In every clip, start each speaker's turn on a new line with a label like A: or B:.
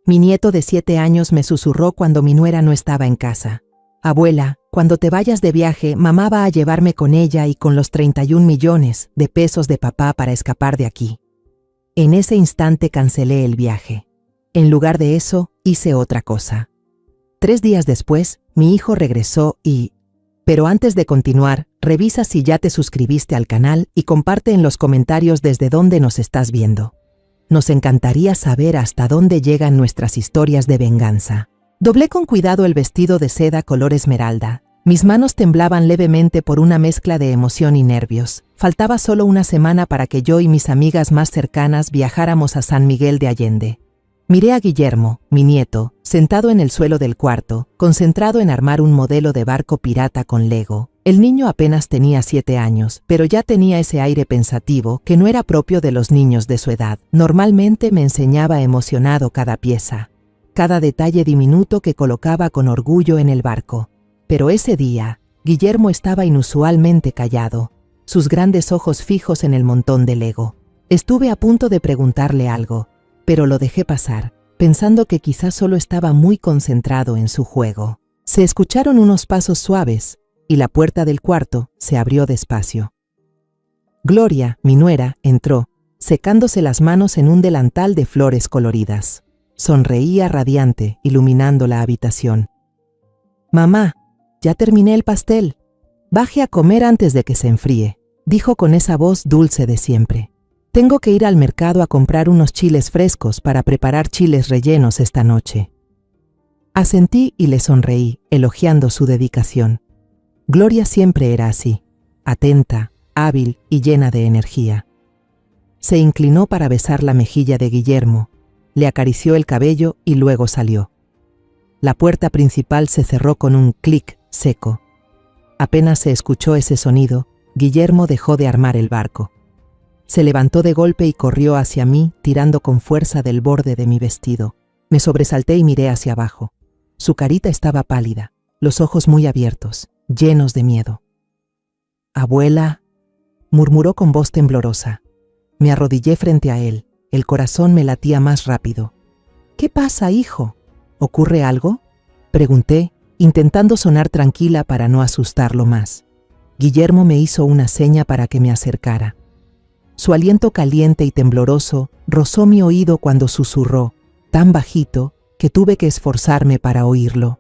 A: Mi nieto de 7 años me susurró cuando mi nuera no estaba en casa. Abuela, cuando te vayas de viaje, mamá va a llevarme con ella y con los 31 millones de pesos de papá para escapar de aquí. En ese instante cancelé el viaje. En lugar de eso, hice otra cosa. 3 días después, mi hijo regresó y... Pero antes de continuar, revisa si ya te suscribiste al canal y comparte en los comentarios desde dónde nos estás viendo. Nos encantaría saber hasta dónde llegan nuestras historias de venganza. Doblé con cuidado el vestido de seda color esmeralda. Mis manos temblaban levemente por una mezcla de emoción y nervios. Faltaba solo una semana para que yo y mis amigas más cercanas viajáramos a San Miguel de Allende. Miré a Guillermo, mi nieto, sentado en el suelo del cuarto, concentrado en armar un modelo de barco pirata con Lego. El niño apenas tenía 7 años, pero ya tenía ese aire pensativo que no era propio de los niños de su edad. Normalmente me enseñaba emocionado cada pieza, cada detalle diminuto que colocaba con orgullo en el barco. Pero ese día, Guillermo estaba inusualmente callado, sus grandes ojos fijos en el montón de Lego. Estuve a punto de preguntarle algo, pero lo dejé pasar, pensando que quizás solo estaba muy concentrado en su juego. Se escucharon unos pasos suaves, y la puerta del cuarto se abrió despacio. Gloria, mi nuera, entró, secándose las manos en un delantal de flores coloridas. Sonreía radiante, iluminando la habitación. «Mamá, ya terminé el pastel. Baje a comer antes de que se enfríe», dijo con esa voz dulce de siempre. «Tengo que ir al mercado a comprar unos chiles frescos para preparar chiles rellenos esta noche». Asentí y le sonreí, elogiando su dedicación. Gloria siempre era así, atenta, hábil y llena de energía. Se inclinó para besar la mejilla de Guillermo, le acarició el cabello y luego salió. La puerta principal se cerró con un clic seco. Apenas se escuchó ese sonido, Guillermo dejó de armar el barco. Se levantó de golpe y corrió hacia mí, tirando con fuerza del borde de mi vestido. Me sobresalté y miré hacia abajo. Su carita estaba pálida, los ojos muy abiertos, llenos de miedo. «Abuela», murmuró con voz temblorosa. Me arrodillé frente a él, el corazón me latía más rápido. «¿Qué pasa, hijo? ¿Ocurre algo?», pregunté, intentando sonar tranquila para no asustarlo más. Guillermo me hizo una seña para que me acercara. Su aliento caliente y tembloroso rozó mi oído cuando susurró, tan bajito que tuve que esforzarme para oírlo.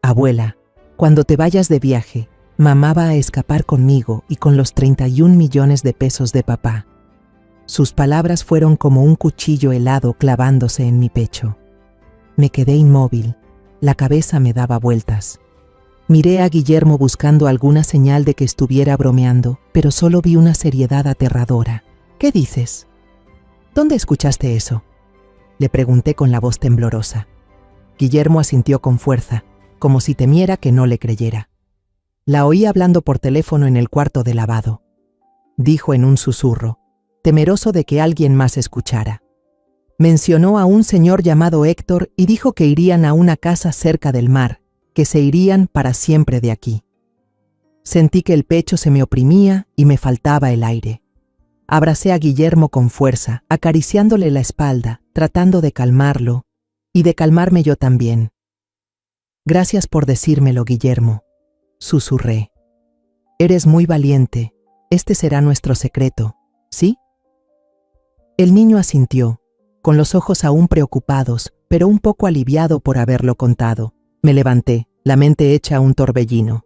A: «Abuela, cuando te vayas de viaje, mamá va a escapar conmigo y con los 31 millones de pesos de papá». Sus palabras fueron como un cuchillo helado clavándose en mi pecho. Me quedé inmóvil, la cabeza me daba vueltas. Miré a Guillermo buscando alguna señal de que estuviera bromeando, pero solo vi una seriedad aterradora. «¿Qué dices? ¿Dónde escuchaste eso?», le pregunté con la voz temblorosa. Guillermo asintió con fuerza, como si temiera que no le creyera. «La oí hablando por teléfono en el cuarto de lavado», dijo en un susurro, temeroso de que alguien más escuchara. Mencionó a un señor llamado Héctor y dijo que irían a una casa cerca del mar, que se irían para siempre de aquí. Sentí que el pecho se me oprimía y me faltaba el aire. Abracé a Guillermo con fuerza, acariciándole la espalda, tratando de calmarlo y de calmarme yo también. «Gracias por decírmelo, Guillermo», susurré. «Eres muy valiente. Este será nuestro secreto, ¿sí?». El niño asintió, con los ojos aún preocupados, pero un poco aliviado por haberlo contado. Me levanté, la mente hecha un torbellino.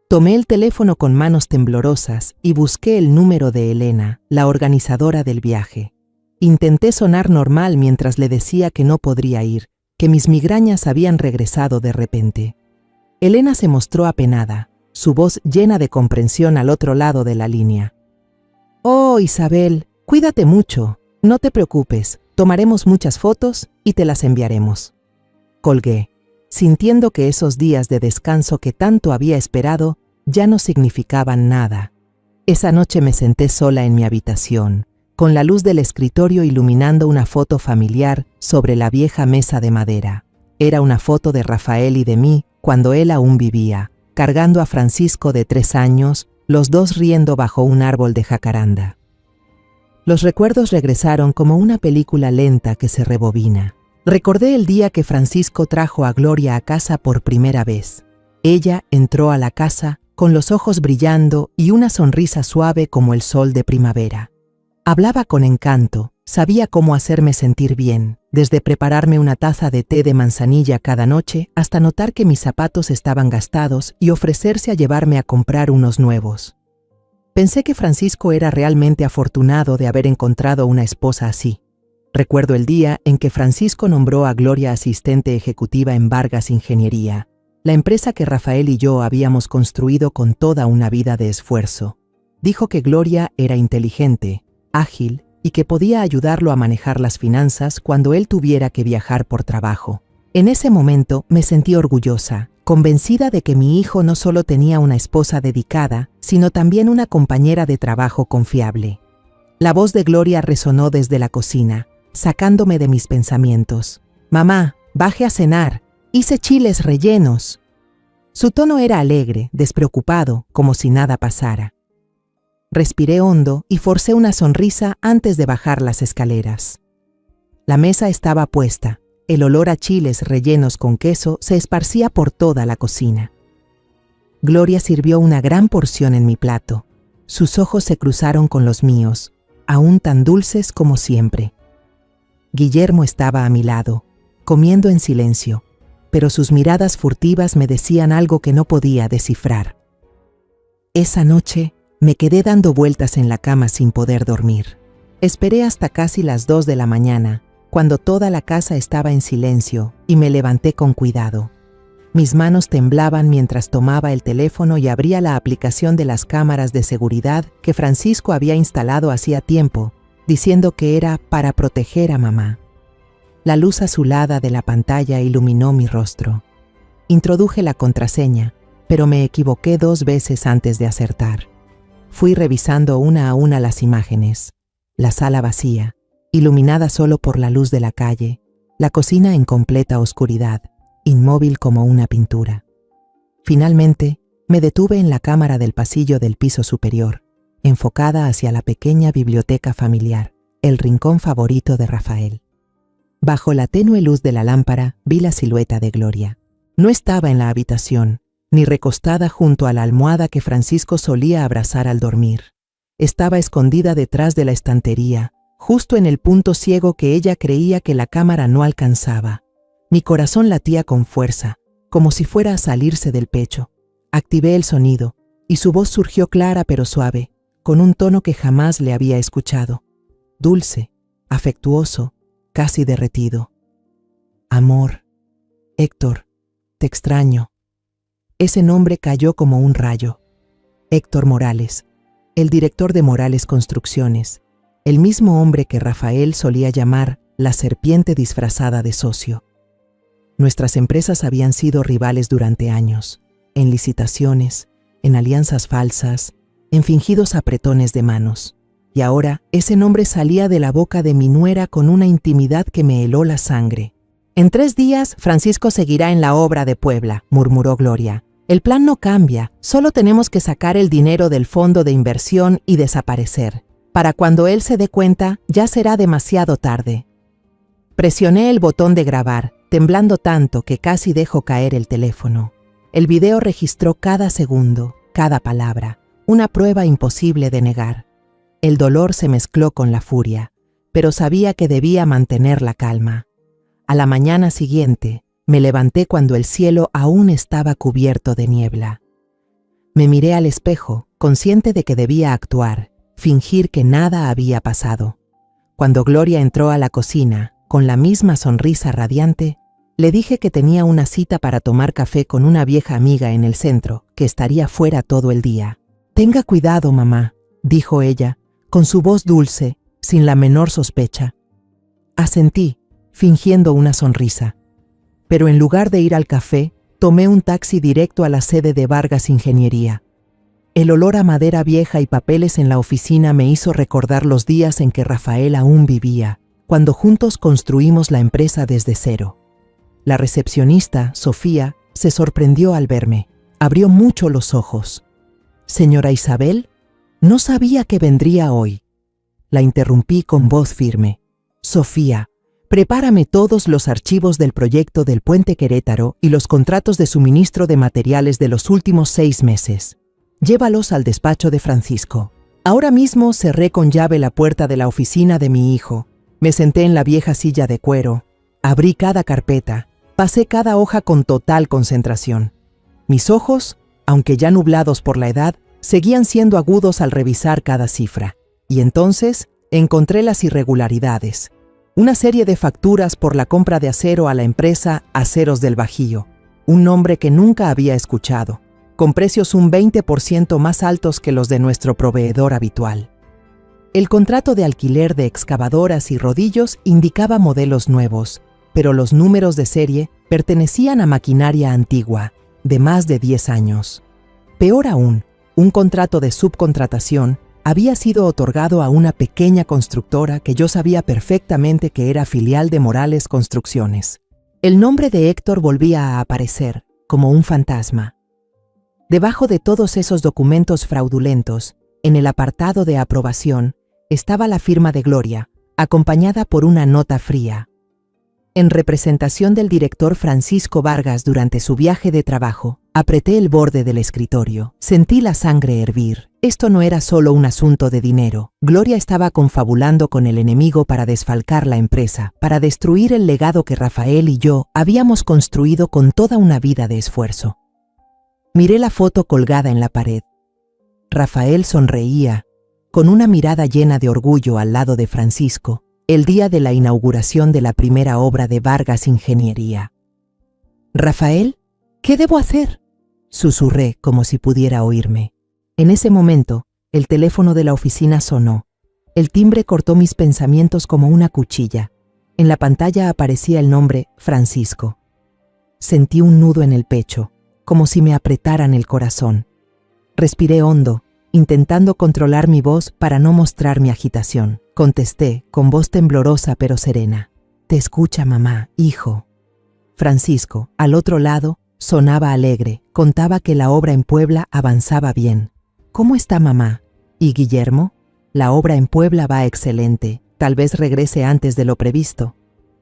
A: Tomé el teléfono con manos temblorosas y busqué el número de Elena, la organizadora del viaje. Intenté sonar normal mientras le decía que no podría ir, que mis migrañas habían regresado de repente. Elena se mostró apenada, su voz llena de comprensión al otro lado de la línea. «Oh, Isabel, cuídate mucho, no te preocupes, tomaremos muchas fotos y te las enviaremos». Colgué, sintiendo que esos días de descanso que tanto había esperado ya no significaban nada. Esa noche me senté sola en mi habitación, con la luz del escritorio iluminando una foto familiar sobre la vieja mesa de madera. Era una foto de Rafael y de mí cuando él aún vivía, cargando a Francisco de 3 años, los dos riendo bajo un árbol de jacaranda. Los recuerdos regresaron como una película lenta que se rebobina. Recordé el día que Francisco trajo a Gloria a casa por primera vez. Ella entró a la casa con los ojos brillando y una sonrisa suave como el sol de primavera. Hablaba con encanto, sabía cómo hacerme sentir bien, desde prepararme una taza de té de manzanilla cada noche hasta notar que mis zapatos estaban gastados y ofrecerse a llevarme a comprar unos nuevos. Pensé que Francisco era realmente afortunado de haber encontrado una esposa así. Recuerdo el día en que Francisco nombró a Gloria asistente ejecutiva en Vargas Ingeniería, la empresa que Rafael y yo habíamos construido con toda una vida de esfuerzo. Dijo que Gloria era inteligente, ágil y que podía ayudarlo a manejar las finanzas cuando él tuviera que viajar por trabajo. En ese momento me sentí orgullosa, convencida de que mi hijo no solo tenía una esposa dedicada, sino también una compañera de trabajo confiable. La voz de Gloria resonó desde la cocina, sacándome de mis pensamientos. «Mamá, baje a cenar. Hice chiles rellenos». Su tono era alegre, despreocupado, como si nada pasara. Respiré hondo y forcé una sonrisa antes de bajar las escaleras. La mesa estaba puesta. El olor a chiles rellenos con queso se esparcía por toda la cocina. Gloria sirvió una gran porción en mi plato. Sus ojos se cruzaron con los míos, aún tan dulces como siempre. Guillermo estaba a mi lado, comiendo en silencio, pero sus miradas furtivas me decían algo que no podía descifrar. Esa noche me quedé dando vueltas en la cama sin poder dormir. Esperé hasta casi las 2 de la mañana, cuando toda la casa estaba en silencio, y me levanté con cuidado. Mis manos temblaban mientras tomaba el teléfono y abría la aplicación de las cámaras de seguridad que Francisco había instalado hacía tiempo, diciendo que era para proteger a mamá. La luz azulada de la pantalla iluminó mi rostro. Introduje la contraseña, pero me equivoqué 2 veces antes de acertar. Fui revisando una a una las imágenes. La sala vacía, iluminada solo por la luz de la calle, la cocina en completa oscuridad, inmóvil como una pintura. Finalmente, me detuve en la cámara del pasillo del piso superior, enfocada hacia la pequeña biblioteca familiar, el rincón favorito de Rafael. Bajo la tenue luz de la lámpara vi la silueta de Gloria. No estaba en la habitación, ni recostada junto a la almohada que Francisco solía abrazar al dormir. Estaba escondida detrás de la estantería, justo en el punto ciego que ella creía que la cámara no alcanzaba. Mi corazón latía con fuerza, como si fuera a salirse del pecho. Activé el sonido, y su voz surgió clara pero suave, con un tono que jamás le había escuchado. Dulce, afectuoso, casi derretido. Amor, Héctor, te extraño. Ese nombre cayó como un rayo. Héctor Morales, el director de Morales Construcciones, el mismo hombre que Rafael solía llamar la serpiente disfrazada de socio. Nuestras empresas habían sido rivales durante años, en licitaciones, en alianzas falsas, en fingidos apretones de manos. Y ahora ese nombre salía de la boca de mi nuera con una intimidad que me heló la sangre. «En 3 días, Francisco seguirá en la obra de Puebla», murmuró Gloria. «El plan no cambia, solo tenemos que sacar el dinero del fondo de inversión y desaparecer. Para cuando él se dé cuenta, ya será demasiado tarde». Presioné el botón de grabar, temblando tanto que casi dejo caer el teléfono. El video registró cada segundo, cada palabra, una prueba imposible de negar. El dolor se mezcló con la furia, pero sabía que debía mantener la calma. A la mañana siguiente, me levanté cuando el cielo aún estaba cubierto de niebla. Me miré al espejo, consciente de que debía actuar, fingir que nada había pasado. Cuando Gloria entró a la cocina, con la misma sonrisa radiante, le dije que tenía una cita para tomar café con una vieja amiga en el centro, que estaría fuera todo el día. «Tenga cuidado, mamá», dijo ella, con su voz dulce, sin la menor sospecha. Asentí, fingiendo una sonrisa. Pero en lugar de ir al café, tomé un taxi directo a la sede de Vargas Ingeniería. El olor a madera vieja y papeles en la oficina me hizo recordar los días en que Rafael aún vivía, cuando juntos construimos la empresa desde cero. La recepcionista, Sofía, se sorprendió al verme. Abrió mucho los ojos. «Señora Isabel, no sabía que vendría hoy». La interrumpí con voz firme. «Sofía, Prepárame todos los archivos del proyecto del Puente Querétaro y los contratos de suministro de materiales de los últimos 6 meses. Llévalos al despacho de Francisco. Ahora mismo cerré con llave la puerta de la oficina de mi hijo. Me senté en la vieja silla de cuero. Abrí cada carpeta. Pasé cada hoja con total concentración. Mis ojos, aunque ya nublados por la edad, seguían siendo agudos al revisar cada cifra. Y entonces encontré las irregularidades. Una serie de facturas por la compra de acero a la empresa Aceros del Bajío, un nombre que nunca había escuchado, con precios un 20% más altos que los de nuestro proveedor habitual. El contrato de alquiler de excavadoras y rodillos indicaba modelos nuevos, pero los números de serie pertenecían a maquinaria antigua, de más de 10 años. Peor aún, un contrato de subcontratación había sido otorgado a una pequeña constructora que yo sabía perfectamente que era filial de Morales Construcciones. El nombre de Héctor volvía a aparecer, como un fantasma. Debajo de todos esos documentos fraudulentos, en el apartado de aprobación, estaba la firma de Gloria, acompañada por una nota fría. En representación del director Francisco Vargas durante su viaje de trabajo, apreté el borde del escritorio. Sentí la sangre hervir. Esto no era solo un asunto de dinero. Gloria estaba confabulando con el enemigo para desfalcar la empresa, para destruir el legado que Rafael y yo habíamos construido con toda una vida de esfuerzo. Miré la foto colgada en la pared. Rafael sonreía, con una mirada llena de orgullo al lado de Francisco, el día de la inauguración de la primera obra de Vargas Ingeniería. «Rafael, ¿qué debo hacer?», susurré como si pudiera oírme. En ese momento, el teléfono de la oficina sonó. El timbre cortó mis pensamientos como una cuchilla. En la pantalla aparecía el nombre Francisco. Sentí un nudo en el pecho, como si me apretaran el corazón. Respiré hondo, intentando controlar mi voz para no mostrar mi agitación. Contesté, con voz temblorosa pero serena. «Te escucha, mamá, hijo». Francisco, al otro lado, sonaba alegre. Contaba que la obra en Puebla avanzaba bien. «¿Cómo está mamá? ¿Y Guillermo? La obra en Puebla va excelente. Tal vez regrese antes de lo previsto».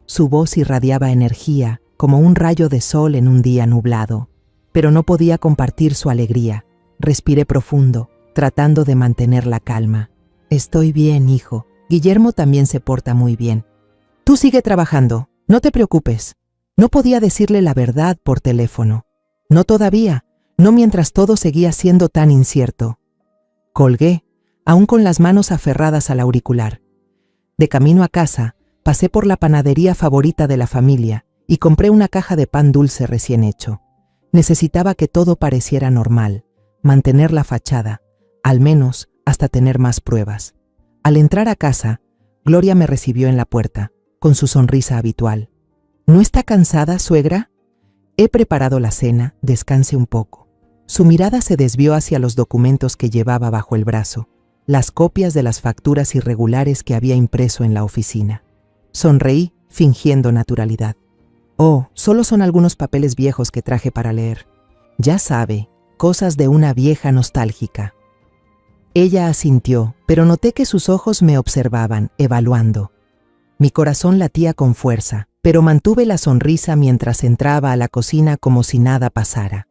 A: Su voz irradiaba energía, como un rayo de sol en un día nublado. Pero no podía compartir su alegría. Respiré profundo, tratando de mantener la calma. «Estoy bien, hijo. Guillermo también se porta muy bien. Tú sigue trabajando, no te preocupes». No podía decirle la verdad por teléfono. No todavía, no mientras todo seguía siendo tan incierto. Colgué, aún con las manos aferradas al auricular. De camino a casa, pasé por la panadería favorita de la familia y compré una caja de pan dulce recién hecho. Necesitaba que todo pareciera normal, mantener la fachada, al menos hasta tener más pruebas. Al entrar a casa, Gloria me recibió en la puerta, con su sonrisa habitual. «¿No está cansada, suegra? He preparado la cena, descanse un poco». Su mirada se desvió hacia los documentos que llevaba bajo el brazo, las copias de las facturas irregulares que había impreso en la oficina. Sonreí, fingiendo naturalidad. «Oh, solo son algunos papeles viejos que traje para leer. Ya sabe, cosas de una vieja nostálgica». Ella asintió, pero noté que sus ojos me observaban, evaluando. Mi corazón latía con fuerza, pero mantuve la sonrisa mientras entraba a la cocina como si nada pasara.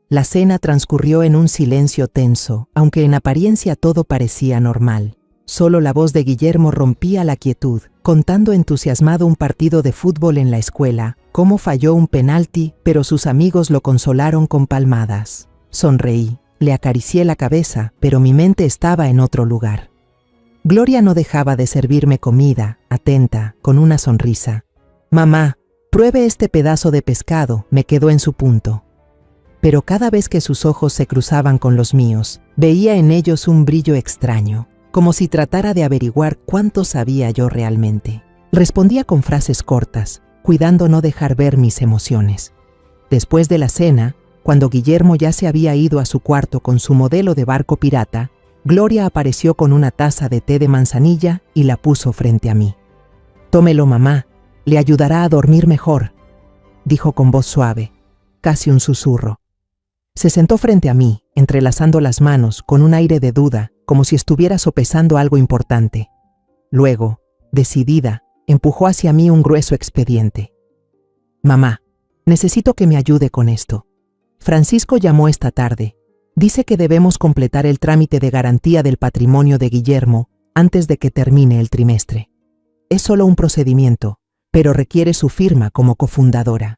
A: La cena transcurrió en un silencio tenso, aunque en apariencia todo parecía normal. Solo la voz de Guillermo rompía la quietud, contando entusiasmado un partido de fútbol en la escuela, cómo falló un penalti, pero sus amigos lo consolaron con palmadas. Sonreí, le acaricié la cabeza, pero mi mente estaba en otro lugar. Gloria no dejaba de servirme comida, atenta, con una sonrisa. «Mamá, pruebe este pedazo de pescado», me quedó en su punto. Pero cada vez que sus ojos se cruzaban con los míos, veía en ellos un brillo extraño, como si tratara de averiguar cuánto sabía yo realmente. Respondía con frases cortas, cuidando no dejar ver mis emociones. Después de la cena, cuando Guillermo ya se había ido a su cuarto con su modelo de barco pirata, Gloria apareció con una taza de té de manzanilla y la puso frente a mí. «Tómelo, mamá, le ayudará a dormir mejor», dijo con voz suave, casi un susurro. Se sentó frente a mí, entrelazando las manos, con un aire de duda, como si estuviera sopesando algo importante. Luego, decidida, Empujó hacia mí un grueso expediente. Mamá, necesito que me ayude con esto. Francisco llamó esta tarde. Dice que debemos completar el trámite de garantía del patrimonio de Guillermo antes de que termine el trimestre. Es solo un procedimiento, pero requiere su firma como cofundadora.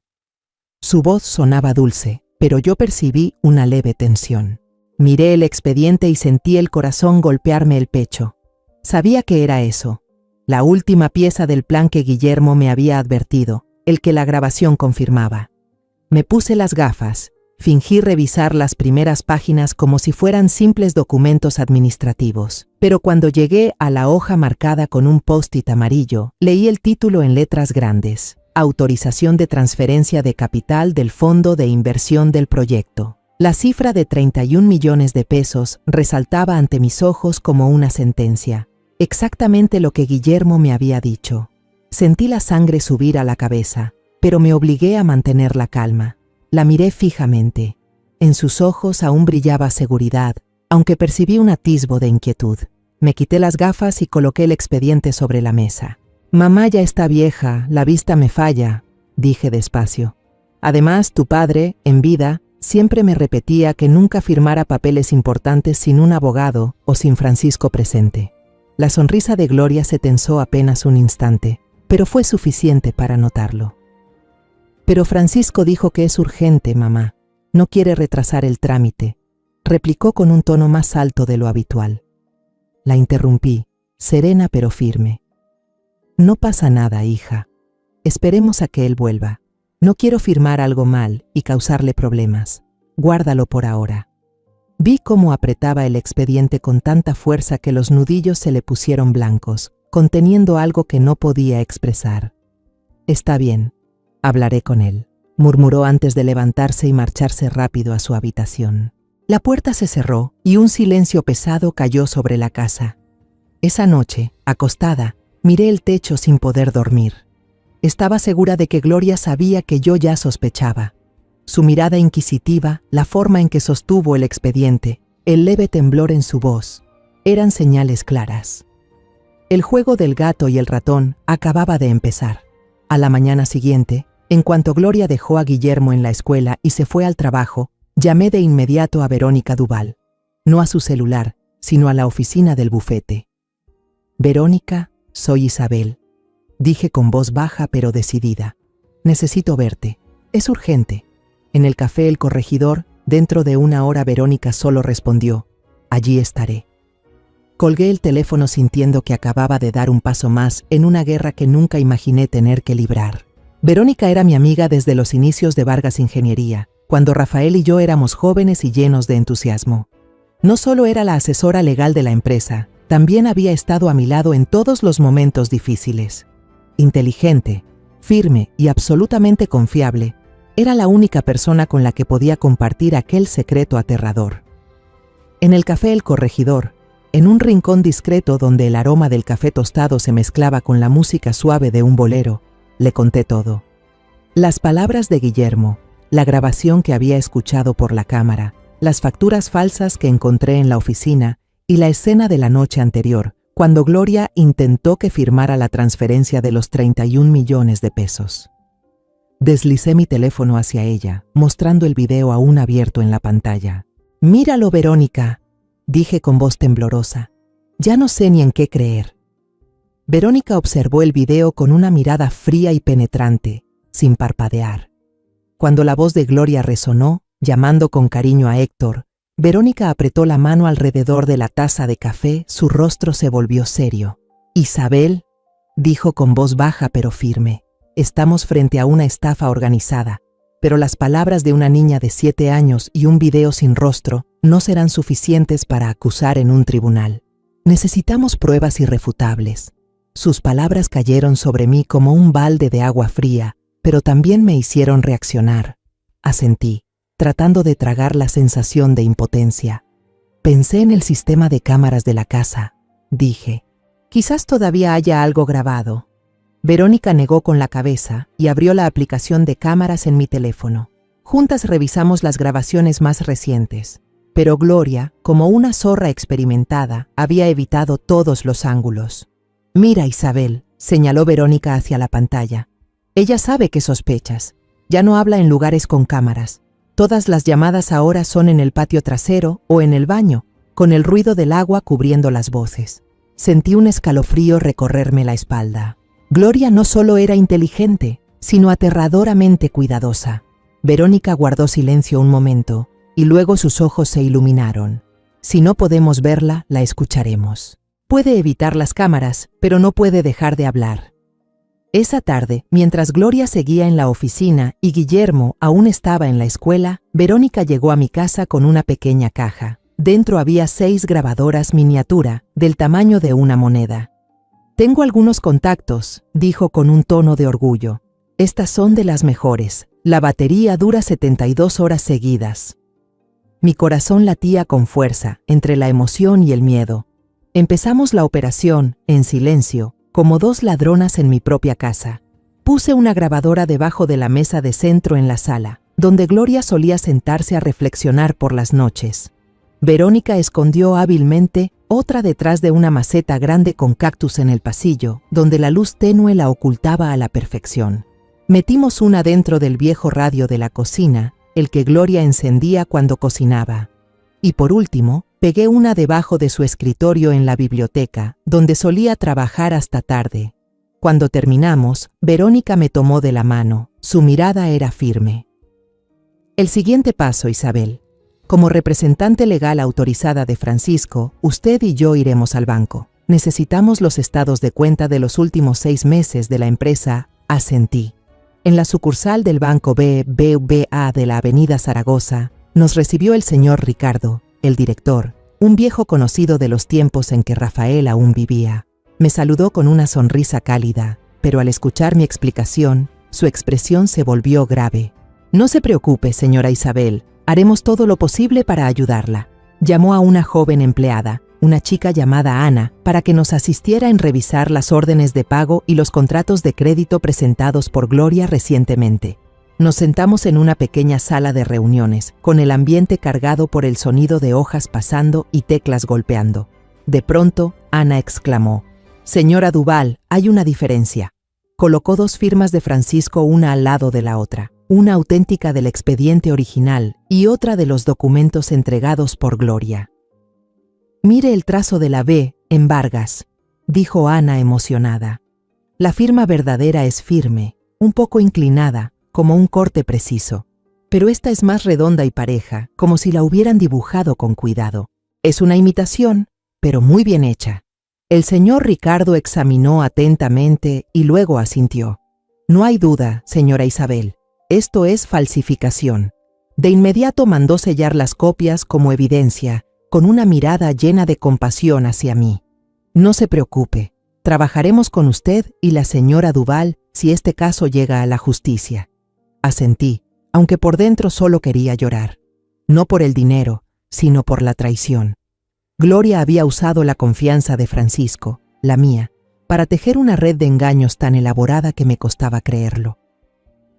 A: Su voz sonaba dulce, pero yo percibí una leve tensión. Miré el expediente y sentí el corazón golpearme el pecho. Sabía que era eso, la última pieza del plan que Guillermo me había advertido, el que la grabación confirmaba. Me puse las gafas, fingí revisar las primeras páginas como si fueran simples documentos administrativos, pero cuando llegué a la hoja marcada con un post-it amarillo, leí el título en letras grandes: Autorización de transferencia de capital del Fondo de Inversión del Proyecto. La cifra de 31 millones de pesos resaltaba ante mis ojos como una sentencia. Exactamente lo que Guillermo me había dicho. Sentí la sangre subir a la cabeza, pero me obligué a mantener la calma. La miré fijamente. En sus ojos aún brillaba seguridad, aunque percibí un atisbo de inquietud. Me quité las gafas y coloqué el expediente sobre la mesa. Mamá ya está vieja, la vista me falla, dije despacio. Además, tu padre, en vida, siempre me repetía que nunca firmara papeles importantes sin un abogado o sin Francisco presente. La sonrisa de Gloria se tensó apenas un instante, pero fue suficiente para notarlo. Pero Francisco dijo que es urgente, mamá. No quiere retrasar el trámite, replicó con un tono más alto de lo habitual. La interrumpí, serena pero firme. No pasa nada, hija. Esperemos a que él vuelva. No quiero firmar algo mal y causarle problemas. Guárdalo por ahora. Vi cómo apretaba el expediente con tanta fuerza que los nudillos se le pusieron blancos, conteniendo algo que no podía expresar. Está bien, hablaré con él, murmuró antes de levantarse y marcharse rápido a su habitación. La puerta se cerró y un silencio pesado cayó sobre la casa. Esa noche, acostada, miré el techo sin poder dormir. Estaba segura de que Gloria sabía que yo ya sospechaba. Su mirada inquisitiva, la forma en que sostuvo el expediente, el leve temblor en su voz, eran señales claras. El juego del gato y el ratón acababa de empezar. A la mañana siguiente, en cuanto Gloria dejó a Guillermo en la escuela y se fue al trabajo, llamé de inmediato a Verónica Duval. No a su celular, sino a la oficina del bufete. Verónica, soy Isabel, dije con voz baja pero decidida. Necesito verte. Es urgente. En el café El Corregidor, dentro de una hora Verónica solo respondió, allí estaré. Colgué el teléfono sintiendo que acababa de dar un paso más en una guerra que nunca imaginé tener que librar. Verónica era mi amiga desde los inicios de Vargas Ingeniería, cuando Rafael y yo éramos jóvenes y llenos de entusiasmo. No solo era la asesora legal de la empresa, también había estado a mi lado en todos los momentos difíciles. Inteligente, firme y absolutamente confiable, era la única persona con la que podía compartir aquel secreto aterrador. En el café El Corregidor, en un rincón discreto donde el aroma del café tostado se mezclaba con la música suave de un bolero, le conté todo. Las palabras de Guillermo, la grabación que había escuchado por la cámara, las facturas falsas que encontré en la oficina y la escena de la noche anterior, cuando Gloria intentó que firmara la transferencia de los 31 millones de pesos. Deslicé mi teléfono hacia ella, mostrando el video aún abierto en la pantalla. «Míralo, Verónica», dije con voz temblorosa. «Ya no sé ni en qué creer». Verónica observó el video con una mirada fría y penetrante, sin parpadear. Cuando la voz de Gloria resonó, llamando con cariño a Héctor, Verónica apretó la mano alrededor de la taza de café, su rostro se volvió serio. «Isabel», dijo con voz baja pero firme, «estamos frente a una estafa organizada, pero las palabras de una niña de 7 años y un video sin rostro no serán suficientes para acusar en un tribunal. Necesitamos pruebas irrefutables». Sus palabras cayeron sobre mí como un balde de agua fría, pero también me hicieron reaccionar. Asentí, tratando de tragar la sensación de impotencia. Pensé en el sistema de cámaras de la casa. Dije, quizás todavía haya algo grabado. Verónica negó con la cabeza y abrió la aplicación de cámaras en mi teléfono. Juntas revisamos las grabaciones más recientes, pero Gloria, como una zorra experimentada, había evitado todos los ángulos. «Mira, Isabel», señaló Verónica hacia la pantalla. Ella sabe que sospechas. Ya no habla en lugares con cámaras. Todas las llamadas ahora son en el patio trasero o en el baño, con el ruido del agua cubriendo las voces. Sentí un escalofrío recorrerme la espalda. Gloria no solo era inteligente, sino aterradoramente cuidadosa. Verónica guardó silencio un momento, y luego sus ojos se iluminaron. Si no podemos verla, la escucharemos. Puede evitar las cámaras, pero no puede dejar de hablar. Esa tarde, mientras Gloria seguía en la oficina y Guillermo aún estaba en la escuela, Verónica llegó a mi casa con una pequeña caja. Dentro había 6 grabadoras miniatura, del tamaño de una moneda. «Tengo algunos contactos», dijo con un tono de orgullo. «Estas son de las mejores. La batería dura 72 horas seguidas». Mi corazón latía con fuerza, entre la emoción y el miedo. Empezamos la operación, en silencio, como 2 ladronas en mi propia casa. Puse una grabadora debajo de la mesa de centro en la sala, donde Gloria solía sentarse a reflexionar por las noches. Verónica escondió hábilmente otra detrás de una maceta grande con cactus en el pasillo, donde la luz tenue la ocultaba a la perfección. Metimos una dentro del viejo radio de la cocina, el que Gloria encendía cuando cocinaba. Y por último, pegué una debajo de su escritorio en la biblioteca, donde solía trabajar hasta tarde. Cuando terminamos, Verónica me tomó de la mano. Su mirada era firme. El siguiente paso, Isabel. Como representante legal autorizada de Francisco, usted y yo iremos al banco. Necesitamos los estados de cuenta de los últimos 6 meses de la empresa Ascentí. En la sucursal del Banco BBVA de la Avenida Zaragoza, nos recibió el señor Ricardo, el director, un viejo conocido de los tiempos en que Rafael aún vivía. Me saludó con una sonrisa cálida, pero al escuchar mi explicación, su expresión se volvió grave. «No se preocupe, señora Isabel, haremos todo lo posible para ayudarla». Llamó a una joven empleada, una chica llamada Ana, para que nos asistiera en revisar las órdenes de pago y los contratos de crédito presentados por Gloria recientemente. Nos sentamos en una pequeña sala de reuniones, con el ambiente cargado por el sonido de hojas pasando y teclas golpeando. De pronto, Ana exclamó: «Señora Duval, hay una diferencia». Colocó 2 firmas de Francisco una al lado de la otra, una auténtica del expediente original y otra de los documentos entregados por Gloria. «Mire el trazo de la B en Vargas», dijo Ana emocionada. «La firma verdadera es firme, un poco inclinada, como un corte preciso, pero esta es más redonda y pareja, como si la hubieran dibujado con cuidado. Es una imitación, pero muy bien hecha». El señor Ricardo examinó atentamente y luego asintió. «No hay duda, señora Isabel, esto es falsificación». De inmediato mandó sellar las copias como evidencia, con una mirada llena de compasión hacia mí. «No se preocupe, trabajaremos con usted y la señora Duval si este caso llega a la justicia». Asentí, aunque por dentro solo quería llorar. No por el dinero, sino por la traición. Gloria había usado la confianza de Francisco, la mía, para tejer una red de engaños tan elaborada que me costaba creerlo.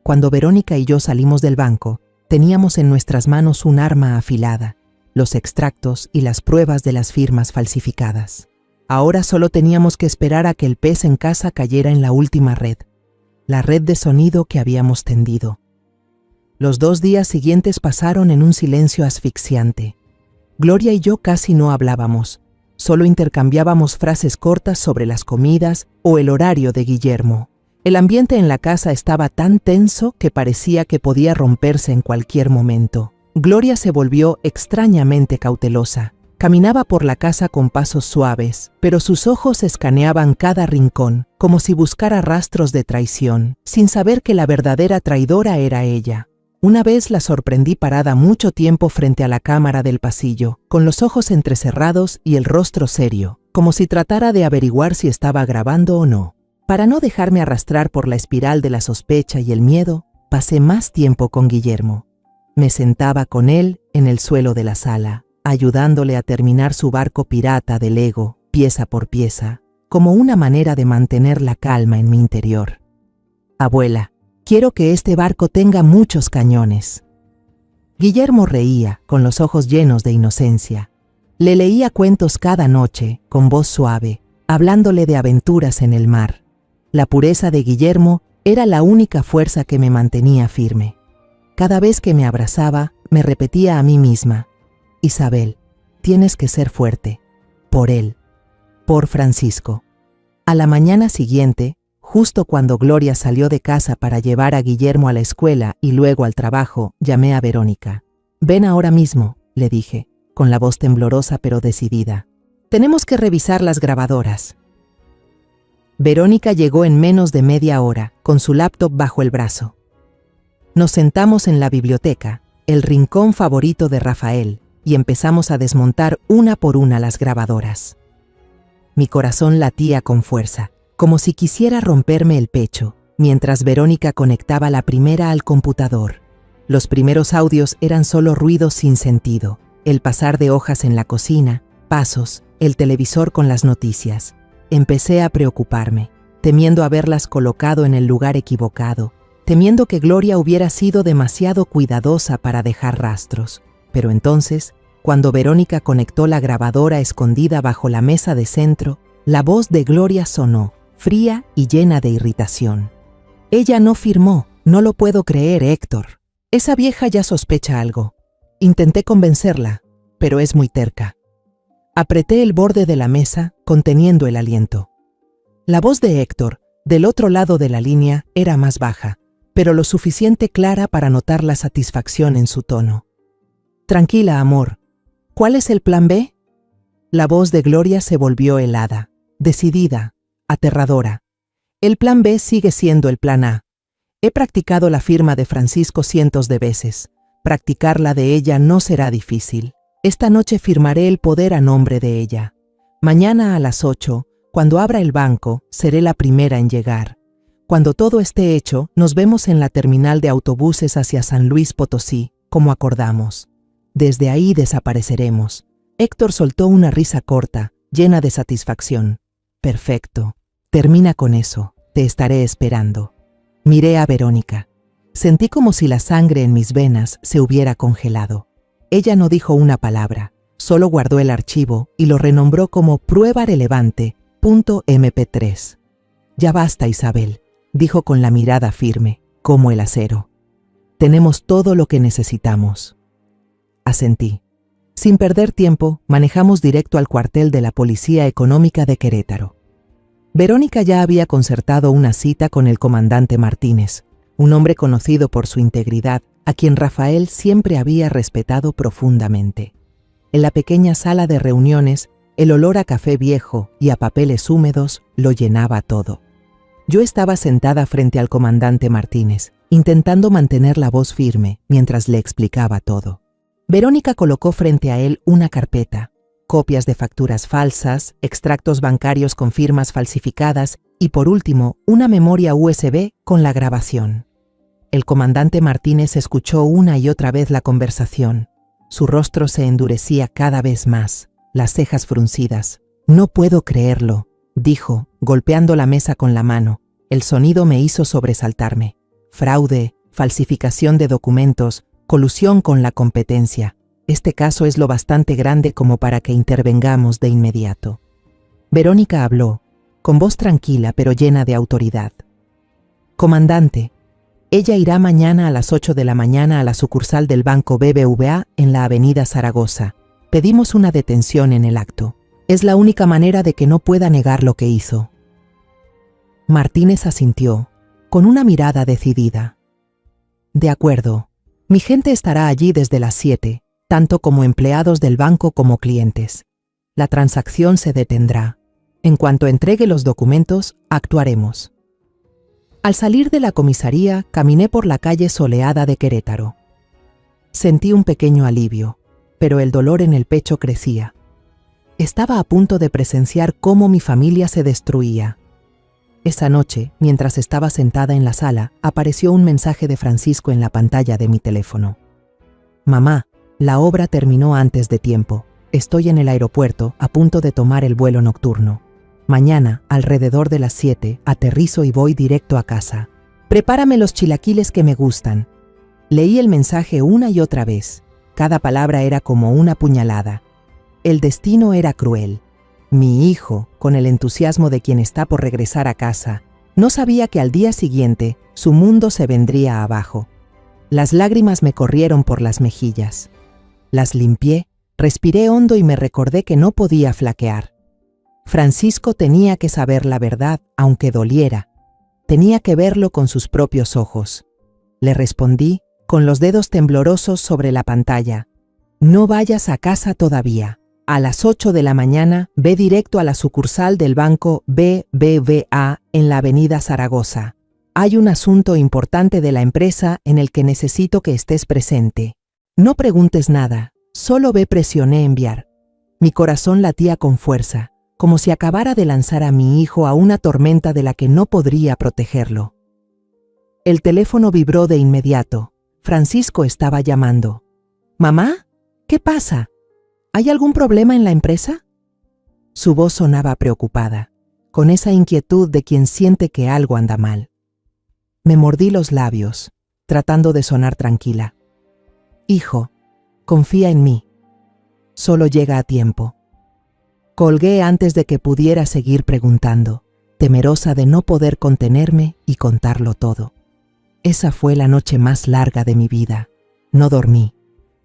A: Cuando Verónica y yo salimos del banco, teníamos en nuestras manos un arma afilada, los extractos y las pruebas de las firmas falsificadas. Ahora solo teníamos que esperar a que el pez en casa cayera en la última red, la red de sonido que habíamos tendido. Los 2 días siguientes pasaron en un silencio asfixiante. Gloria y yo casi no hablábamos, solo intercambiábamos frases cortas sobre las comidas o el horario de Guillermo. El ambiente en la casa estaba tan tenso que parecía que podía romperse en cualquier momento. Gloria se volvió extrañamente cautelosa. Caminaba por la casa con pasos suaves, pero sus ojos escaneaban cada rincón, como si buscara rastros de traición, sin saber que la verdadera traidora era ella. Una vez la sorprendí parada mucho tiempo frente a la cámara del pasillo, con los ojos entrecerrados y el rostro serio, como si tratara de averiguar si estaba grabando o no. Para no dejarme arrastrar por la espiral de la sospecha y el miedo, pasé más tiempo con Guillermo. Me sentaba con él en el suelo de la sala, ayudándole a terminar su barco pirata del ego, pieza por pieza, como una manera de mantener la calma en mi interior. «Abuela, quiero que este barco tenga muchos cañones». Guillermo reía, con los ojos llenos de inocencia. Le leía cuentos cada noche, con voz suave, hablándole de aventuras en el mar. La pureza de Guillermo era la única fuerza que me mantenía firme. Cada vez que me abrazaba, me repetía a mí misma: Isabel, tienes que ser fuerte. Por él. Por Francisco. A la mañana siguiente, justo cuando Gloria salió de casa para llevar a Guillermo a la escuela y luego al trabajo, llamé a Verónica. «Ven ahora mismo», le dije, con la voz temblorosa pero decidida. «Tenemos que revisar las grabadoras». Verónica llegó en menos de media hora, con su laptop bajo el brazo. Nos sentamos en la biblioteca, el rincón favorito de Rafael, y empezamos a desmontar una por una las grabadoras. Mi corazón latía con fuerza, como si quisiera romperme el pecho, mientras Verónica conectaba la primera al computador. Los primeros audios eran solo ruidos sin sentido, el pasar de hojas en la cocina, pasos, el televisor con las noticias. Empecé a preocuparme, temiendo haberlas colocado en el lugar equivocado, temiendo que Gloria hubiera sido demasiado cuidadosa para dejar rastros. Pero entonces, cuando Verónica conectó la grabadora escondida bajo la mesa de centro, la voz de Gloria sonó, fría y llena de irritación. «Ella no firmó, no lo puedo creer, Héctor. Esa vieja ya sospecha algo. Intenté convencerla, pero es muy terca». Apreté el borde de la mesa, conteniendo el aliento. La voz de Héctor, del otro lado de la línea, era más baja, pero lo suficiente clara para notar la satisfacción en su tono. «Tranquila, amor. ¿Cuál es el plan B?» La voz de Gloria se volvió helada, decidida, aterradora. «El plan B sigue siendo el plan A. He practicado la firma de Francisco cientos de veces. Practicar la de ella no será difícil. Esta noche firmaré el poder a nombre de ella. Mañana a las 8, cuando abra el banco, seré la primera en llegar. Cuando todo esté hecho, nos vemos en la terminal de autobuses hacia San Luis Potosí, como acordamos. Desde ahí desapareceremos». Héctor soltó una risa corta, llena de satisfacción. «Perfecto. Termina con eso. Te estaré esperando». Miré a Verónica. Sentí como si la sangre en mis venas se hubiera congelado. Ella no dijo una palabra, solo guardó el archivo y lo renombró como prueba relevante.mp3. «Ya basta, Isabel», dijo con la mirada firme, como el acero. «Tenemos todo lo que necesitamos». Asentí. Sin perder tiempo, manejamos directo al cuartel de la Policía Económica de Querétaro. Verónica ya había concertado una cita con el comandante Martínez, un hombre conocido por su integridad, a quien Rafael siempre había respetado profundamente. En la pequeña sala de reuniones, el olor a café viejo y a papeles húmedos lo llenaba todo. Yo estaba sentada frente al comandante Martínez, intentando mantener la voz firme mientras le explicaba todo. Verónica colocó frente a él una carpeta, copias de facturas falsas, extractos bancarios con firmas falsificadas y, por último, una memoria USB con la grabación. El comandante Martínez escuchó una y otra vez la conversación. Su rostro se endurecía cada vez más, las cejas fruncidas. «No puedo creerlo», dijo, golpeando la mesa con la mano. El sonido me hizo sobresaltarme. «Fraude, falsificación de documentos, colusión con la competencia. Este caso es lo bastante grande como para que intervengamos de inmediato». Verónica habló, con voz tranquila pero llena de autoridad. «Comandante, ella irá mañana a las 8 de la mañana a la sucursal del Banco BBVA en la avenida Zaragoza. Pedimos una detención en el acto. Es la única manera de que no pueda negar lo que hizo». Martínez asintió, con una mirada decidida. «De acuerdo. Mi gente estará allí desde las 7, tanto como empleados del banco como clientes. La transacción se detendrá. En cuanto entregue los documentos, actuaremos». Al salir de la comisaría, caminé por la calle soleada de Querétaro. Sentí un pequeño alivio, pero el dolor en el pecho crecía. Estaba a punto de presenciar cómo mi familia se destruía. Esa noche, mientras estaba sentada en la sala, apareció un mensaje de Francisco en la pantalla de mi teléfono. «Mamá, la obra terminó antes de tiempo. Estoy en el aeropuerto, a punto de tomar el vuelo nocturno. Mañana, alrededor de las 7, aterrizo y voy directo a casa. Prepárame los chilaquiles que me gustan». Leí el mensaje una y otra vez. Cada palabra era como una puñalada. El destino era cruel. Mi hijo, con el entusiasmo de quien está por regresar a casa, No sabía que al día siguiente su mundo se vendría abajo. Las lágrimas me corrieron por las mejillas. Las limpié, respiré hondo y me recordé que no podía flaquear. Francisco tenía que saber la verdad, aunque doliera. Tenía que verlo con sus propios ojos. Le respondí, con los dedos temblorosos sobre la pantalla: no vayas a casa todavía. A las 8 de la mañana, ve directo a la sucursal del banco BBVA en la avenida Zaragoza. Hay un asunto importante de la empresa en el que necesito que estés presente. No preguntes nada, solo ve, presioné enviar. Mi corazón latía con fuerza, como si acabara de lanzar a mi hijo a una tormenta de la que no podría protegerlo. El teléfono vibró de inmediato. Francisco estaba llamando. ¿Mamá? ¿Qué pasa? ¿Hay algún problema en la empresa? Su voz sonaba preocupada, con esa inquietud de quien siente que algo anda mal. Me mordí los labios, tratando de sonar tranquila. Hijo, confía en mí. Solo llega a tiempo. Colgué antes de que pudiera seguir preguntando, temerosa de no poder contenerme y contarlo todo. Esa fue la noche más larga de mi vida. No dormí.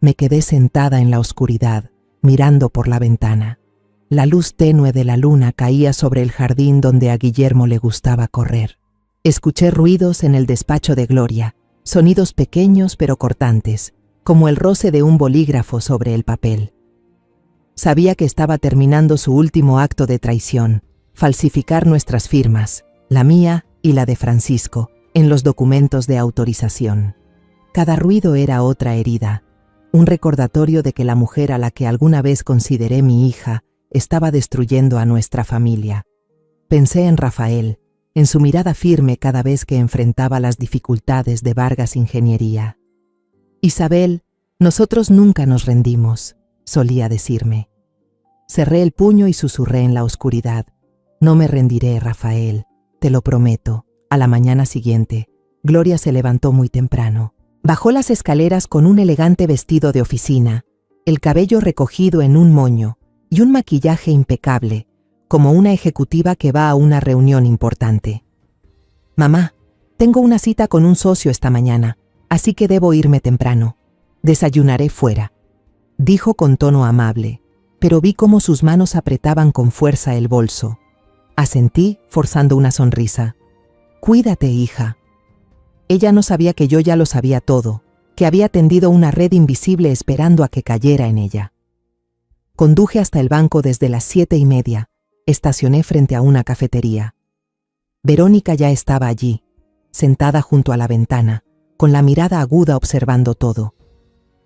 A: Me quedé sentada en la oscuridad, mirando por la ventana. La luz tenue de la luna caía sobre el jardín donde a Guillermo le gustaba correr. Escuché ruidos en el despacho de Gloria, sonidos pequeños pero cortantes, como el roce de un bolígrafo sobre el papel. Sabía que estaba terminando su último acto de traición, falsificar nuestras firmas, la mía y la de Francisco, en los documentos de autorización. Cada ruido era otra herida, un recordatorio de que la mujer a la que alguna vez consideré mi hija estaba destruyendo a nuestra familia. Pensé en Rafael, en su mirada firme cada vez que enfrentaba las dificultades de Vargas Ingeniería. Isabel, nosotros nunca nos rendimos, solía decirme. Cerré el puño y susurré en la oscuridad: no me rendiré, Rafael, te lo prometo. A la mañana siguiente, Gloria se levantó muy temprano. Bajó las escaleras con un elegante vestido de oficina, el cabello recogido en un moño y un maquillaje impecable, como una ejecutiva que va a una reunión importante. Mamá, tengo una cita con un socio esta mañana, así que debo irme temprano. Desayunaré fuera, dijo con tono amable, pero vi cómo sus manos apretaban con fuerza el bolso. Asentí, forzando una sonrisa. Cuídate, hija. Ella no sabía que yo ya lo sabía todo, que había tendido una red invisible esperando a que cayera en ella. Conduje hasta el banco desde las 7:30. Estacioné frente a una cafetería. Verónica ya estaba allí, sentada junto a la ventana, con la mirada aguda observando todo.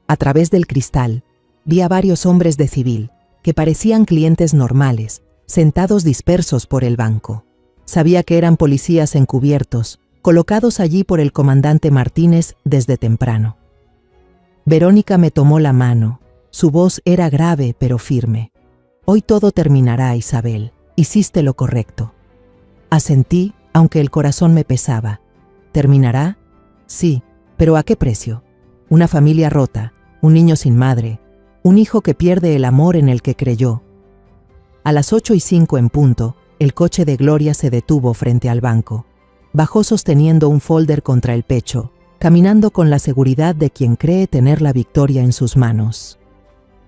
A: A través del cristal, vi a varios hombres de civil, que parecían clientes normales, sentados dispersos por el banco. Sabía que eran policías encubiertos, colocados allí por el comandante Martínez desde temprano. Verónica me tomó la mano. Su voz era grave pero firme. Hoy todo terminará, Isabel. Hiciste lo correcto. Asentí, aunque el corazón me pesaba. ¿Terminará? Sí, pero ¿a qué precio? Una familia rota, un niño sin madre, un hijo que pierde el amor en el que creyó. A las 8:05 en punto, el coche de Gloria se detuvo frente al banco. Bajó sosteniendo un folder contra el pecho, caminando con la seguridad de quien cree tener la victoria en sus manos.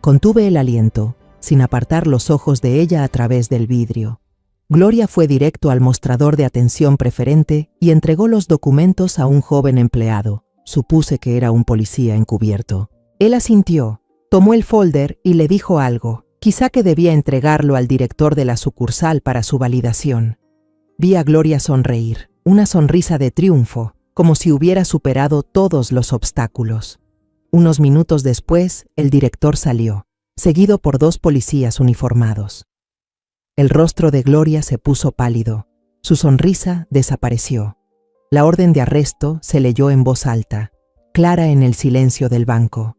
A: Contuve el aliento, sin apartar los ojos de ella a través del vidrio. Gloria fue directo al mostrador de atención preferente y entregó los documentos a un joven empleado. Supuse que era un policía encubierto. Él asintió, tomó el folder y le dijo algo. Quizá que debía entregarlo al director de la sucursal para su validación. Vi a Gloria sonreír, una sonrisa de triunfo, como si hubiera superado todos los obstáculos. Unos minutos después, el director salió, seguido por 2 policías uniformados. El rostro de Gloria se puso pálido, su sonrisa desapareció. La orden de arresto se leyó en voz alta, clara en el silencio del banco.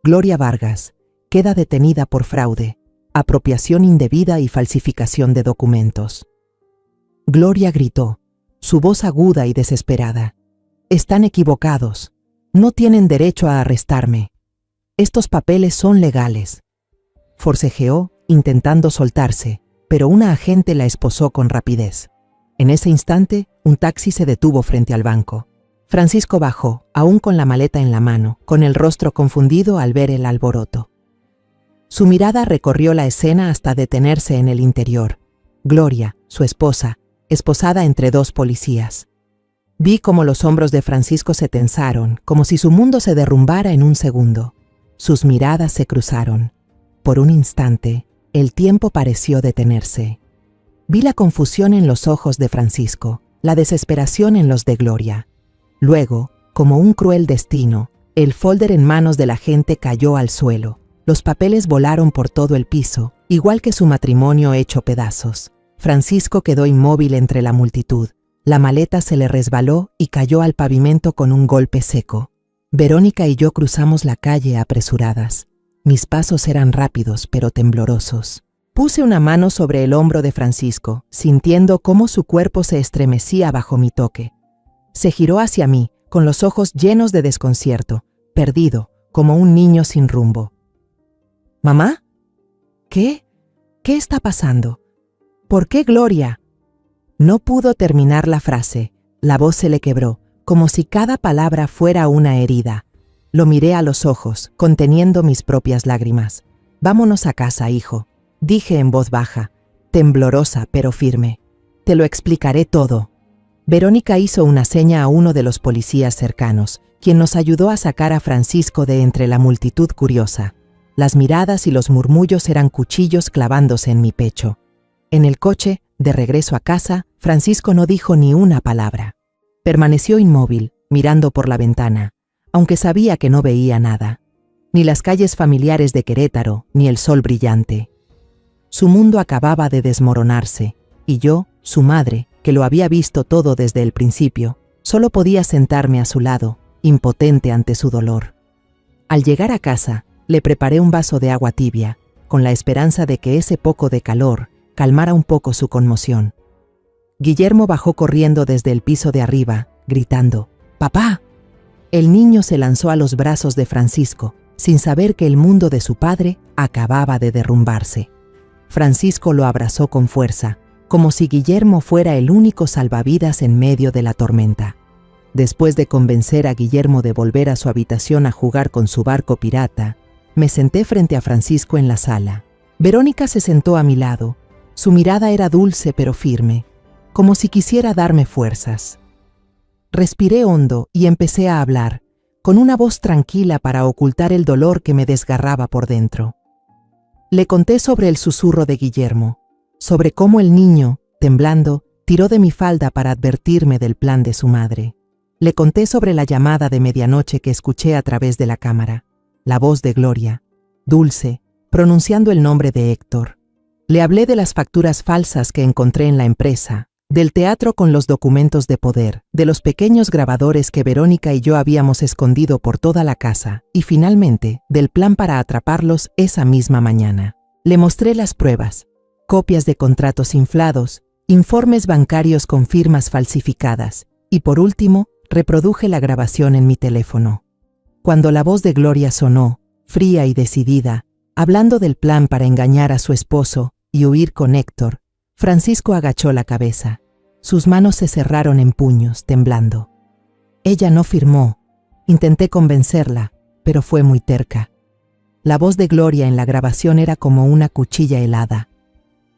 A: Gloria Vargas queda detenida por fraude, apropiación indebida y falsificación de documentos. Gloria gritó, su voz aguda y desesperada. Están equivocados. No tienen derecho a arrestarme. Estos papeles son legales. Forcejeó, intentando soltarse, pero una agente la esposó con rapidez. En ese instante, un taxi se detuvo frente al banco. Francisco bajó, aún con la maleta en la mano, con el rostro confundido al ver el alboroto. Su mirada recorrió la escena hasta detenerse en el interior. Gloria, su esposa, esposada entre dos policías. Vi cómo los hombros de Francisco se tensaron, como si su mundo se derrumbara en un segundo. Sus miradas se cruzaron. Por un instante, el tiempo pareció detenerse. Vi la confusión en los ojos de Francisco, la desesperación en los de Gloria. Luego, como un cruel destino, el folder en manos de la gente cayó al suelo. Los papeles volaron por todo el piso, igual que su matrimonio hecho pedazos. Francisco quedó inmóvil entre la multitud. La maleta se le resbaló y cayó al pavimento con un golpe seco. Verónica y yo cruzamos la calle apresuradas. Mis pasos eran rápidos, pero temblorosos. Puse una mano sobre el hombro de Francisco, sintiendo cómo su cuerpo se estremecía bajo mi toque. Se giró hacia mí, con los ojos llenos de desconcierto, perdido, como un niño sin rumbo. ¿Mamá? ¿Qué? ¿Qué está pasando? ¿Por qué Gloria? No pudo terminar la frase. La voz se le quebró, como si cada palabra fuera una herida. Lo miré a los ojos, conteniendo mis propias lágrimas. «Vámonos a casa, hijo», dije en voz baja, temblorosa pero firme. «Te lo explicaré todo». Verónica hizo una seña a uno de los policías cercanos, quien nos ayudó a sacar a Francisco de entre la multitud curiosa. Las miradas y los murmullos eran cuchillos clavándose en mi pecho. En el coche, de regreso a casa, Francisco no dijo ni una palabra. Permaneció inmóvil, mirando por la ventana, aunque sabía que no veía nada. Ni las calles familiares de Querétaro, ni el sol brillante. Su mundo acababa de desmoronarse, y yo, su madre, que lo había visto todo desde el principio, solo podía sentarme a su lado, impotente ante su dolor. Al llegar a casa, le preparé un vaso de agua tibia, con la esperanza de que ese poco de calor calmara un poco su conmoción. Guillermo bajó corriendo desde el piso de arriba, gritando, «¡Papá!». El niño se lanzó a los brazos de Francisco, sin saber que el mundo de su padre acababa de derrumbarse. Francisco lo abrazó con fuerza, como si Guillermo fuera el único salvavidas en medio de la tormenta. Después de convencer a Guillermo de volver a su habitación a jugar con su barco pirata, me senté frente a Francisco en la sala. Verónica se sentó a mi lado. Su mirada era dulce pero firme, como si quisiera darme fuerzas. Respiré hondo y empecé a hablar, con una voz tranquila para ocultar el dolor que me desgarraba por dentro. Le conté sobre el susurro de Guillermo, sobre cómo el niño, temblando, tiró de mi falda para advertirme del plan de su madre. Le conté sobre la llamada de medianoche que escuché a través de la cámara, la voz de Gloria, dulce, pronunciando el nombre de Héctor. Le hablé de las facturas falsas que encontré en la empresa, del teatro con los documentos de poder, de los pequeños grabadores que Verónica y yo habíamos escondido por toda la casa, y finalmente, del plan para atraparlos esa misma mañana. Le mostré las pruebas, copias de contratos inflados, informes bancarios con firmas falsificadas, y por último, reproduje la grabación en mi teléfono. Cuando la voz de Gloria sonó, fría y decidida, hablando del plan para engañar a su esposo y huir con Héctor, Francisco agachó la cabeza. Sus manos se cerraron en puños, temblando. Ella no firmó. Intenté convencerla, pero fue muy terca. La voz de Gloria en la grabación era como una cuchilla helada.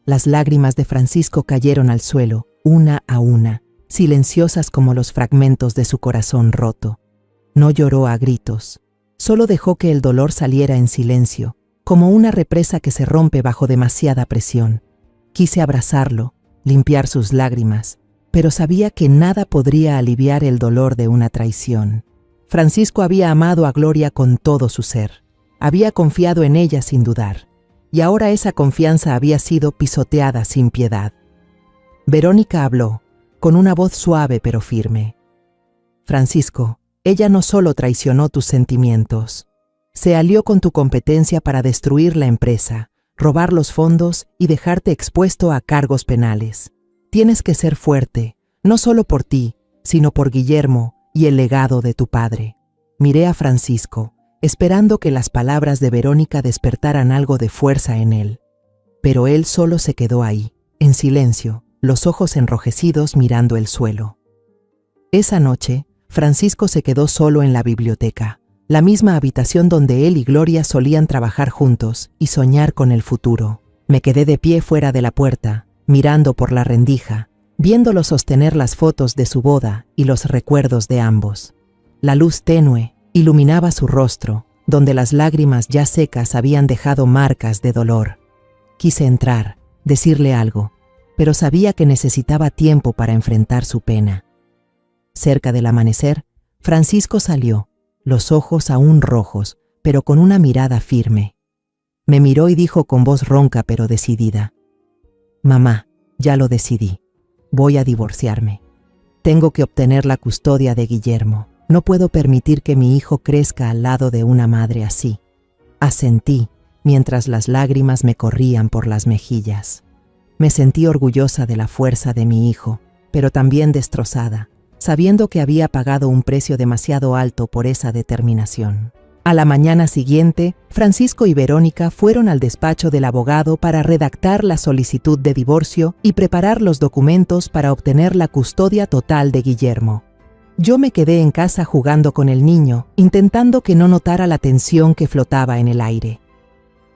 A: Las lágrimas de Francisco cayeron al suelo, una a una, silenciosas como los fragmentos de su corazón roto. No lloró a gritos, solo dejó que el dolor saliera en silencio, como una represa que se rompe bajo demasiada presión. Quise abrazarlo, limpiar sus lágrimas, pero sabía que nada podría aliviar el dolor de una traición. Francisco había amado a Gloria con todo su ser, había confiado en ella sin dudar, y ahora esa confianza había sido pisoteada sin piedad. Verónica habló, con una voz suave pero firme. «Francisco, ella no solo traicionó tus sentimientos, se alió con tu competencia para destruir la empresa, robar los fondos y dejarte expuesto a cargos penales. Tienes que ser fuerte, no solo por ti, sino por Guillermo y el legado de tu padre». Miré a Francisco, esperando que las palabras de Verónica despertaran algo de fuerza en él. Pero él solo se quedó ahí, en silencio, los ojos enrojecidos mirando el suelo. Esa noche, Francisco se quedó solo en la biblioteca, la misma habitación donde él y Gloria solían trabajar juntos y soñar con el futuro. Me quedé de pie fuera de la puerta, mirando por la rendija, viéndolo sostener las fotos de su boda y los recuerdos de ambos. La luz tenue iluminaba su rostro, donde las lágrimas ya secas habían dejado marcas de dolor. Quise entrar, decirle algo, pero sabía que necesitaba tiempo para enfrentar su pena. Cerca del amanecer, Francisco salió, los ojos aún rojos, pero con una mirada firme. Me miró y dijo con voz ronca pero decidida: «Mamá, ya lo decidí. Voy a divorciarme. Tengo que obtener la custodia de Guillermo. No puedo permitir que mi hijo crezca al lado de una madre así». Asentí, mientras las lágrimas me corrían por las mejillas. Me sentí orgullosa de la fuerza de mi hijo, pero también destrozada, sabiendo que había pagado un precio demasiado alto por esa determinación. A la mañana siguiente, Francisco y Verónica fueron al despacho del abogado para redactar la solicitud de divorcio y preparar los documentos para obtener la custodia total de Guillermo. Yo me quedé en casa jugando con el niño, intentando que no notara la tensión que flotaba en el aire.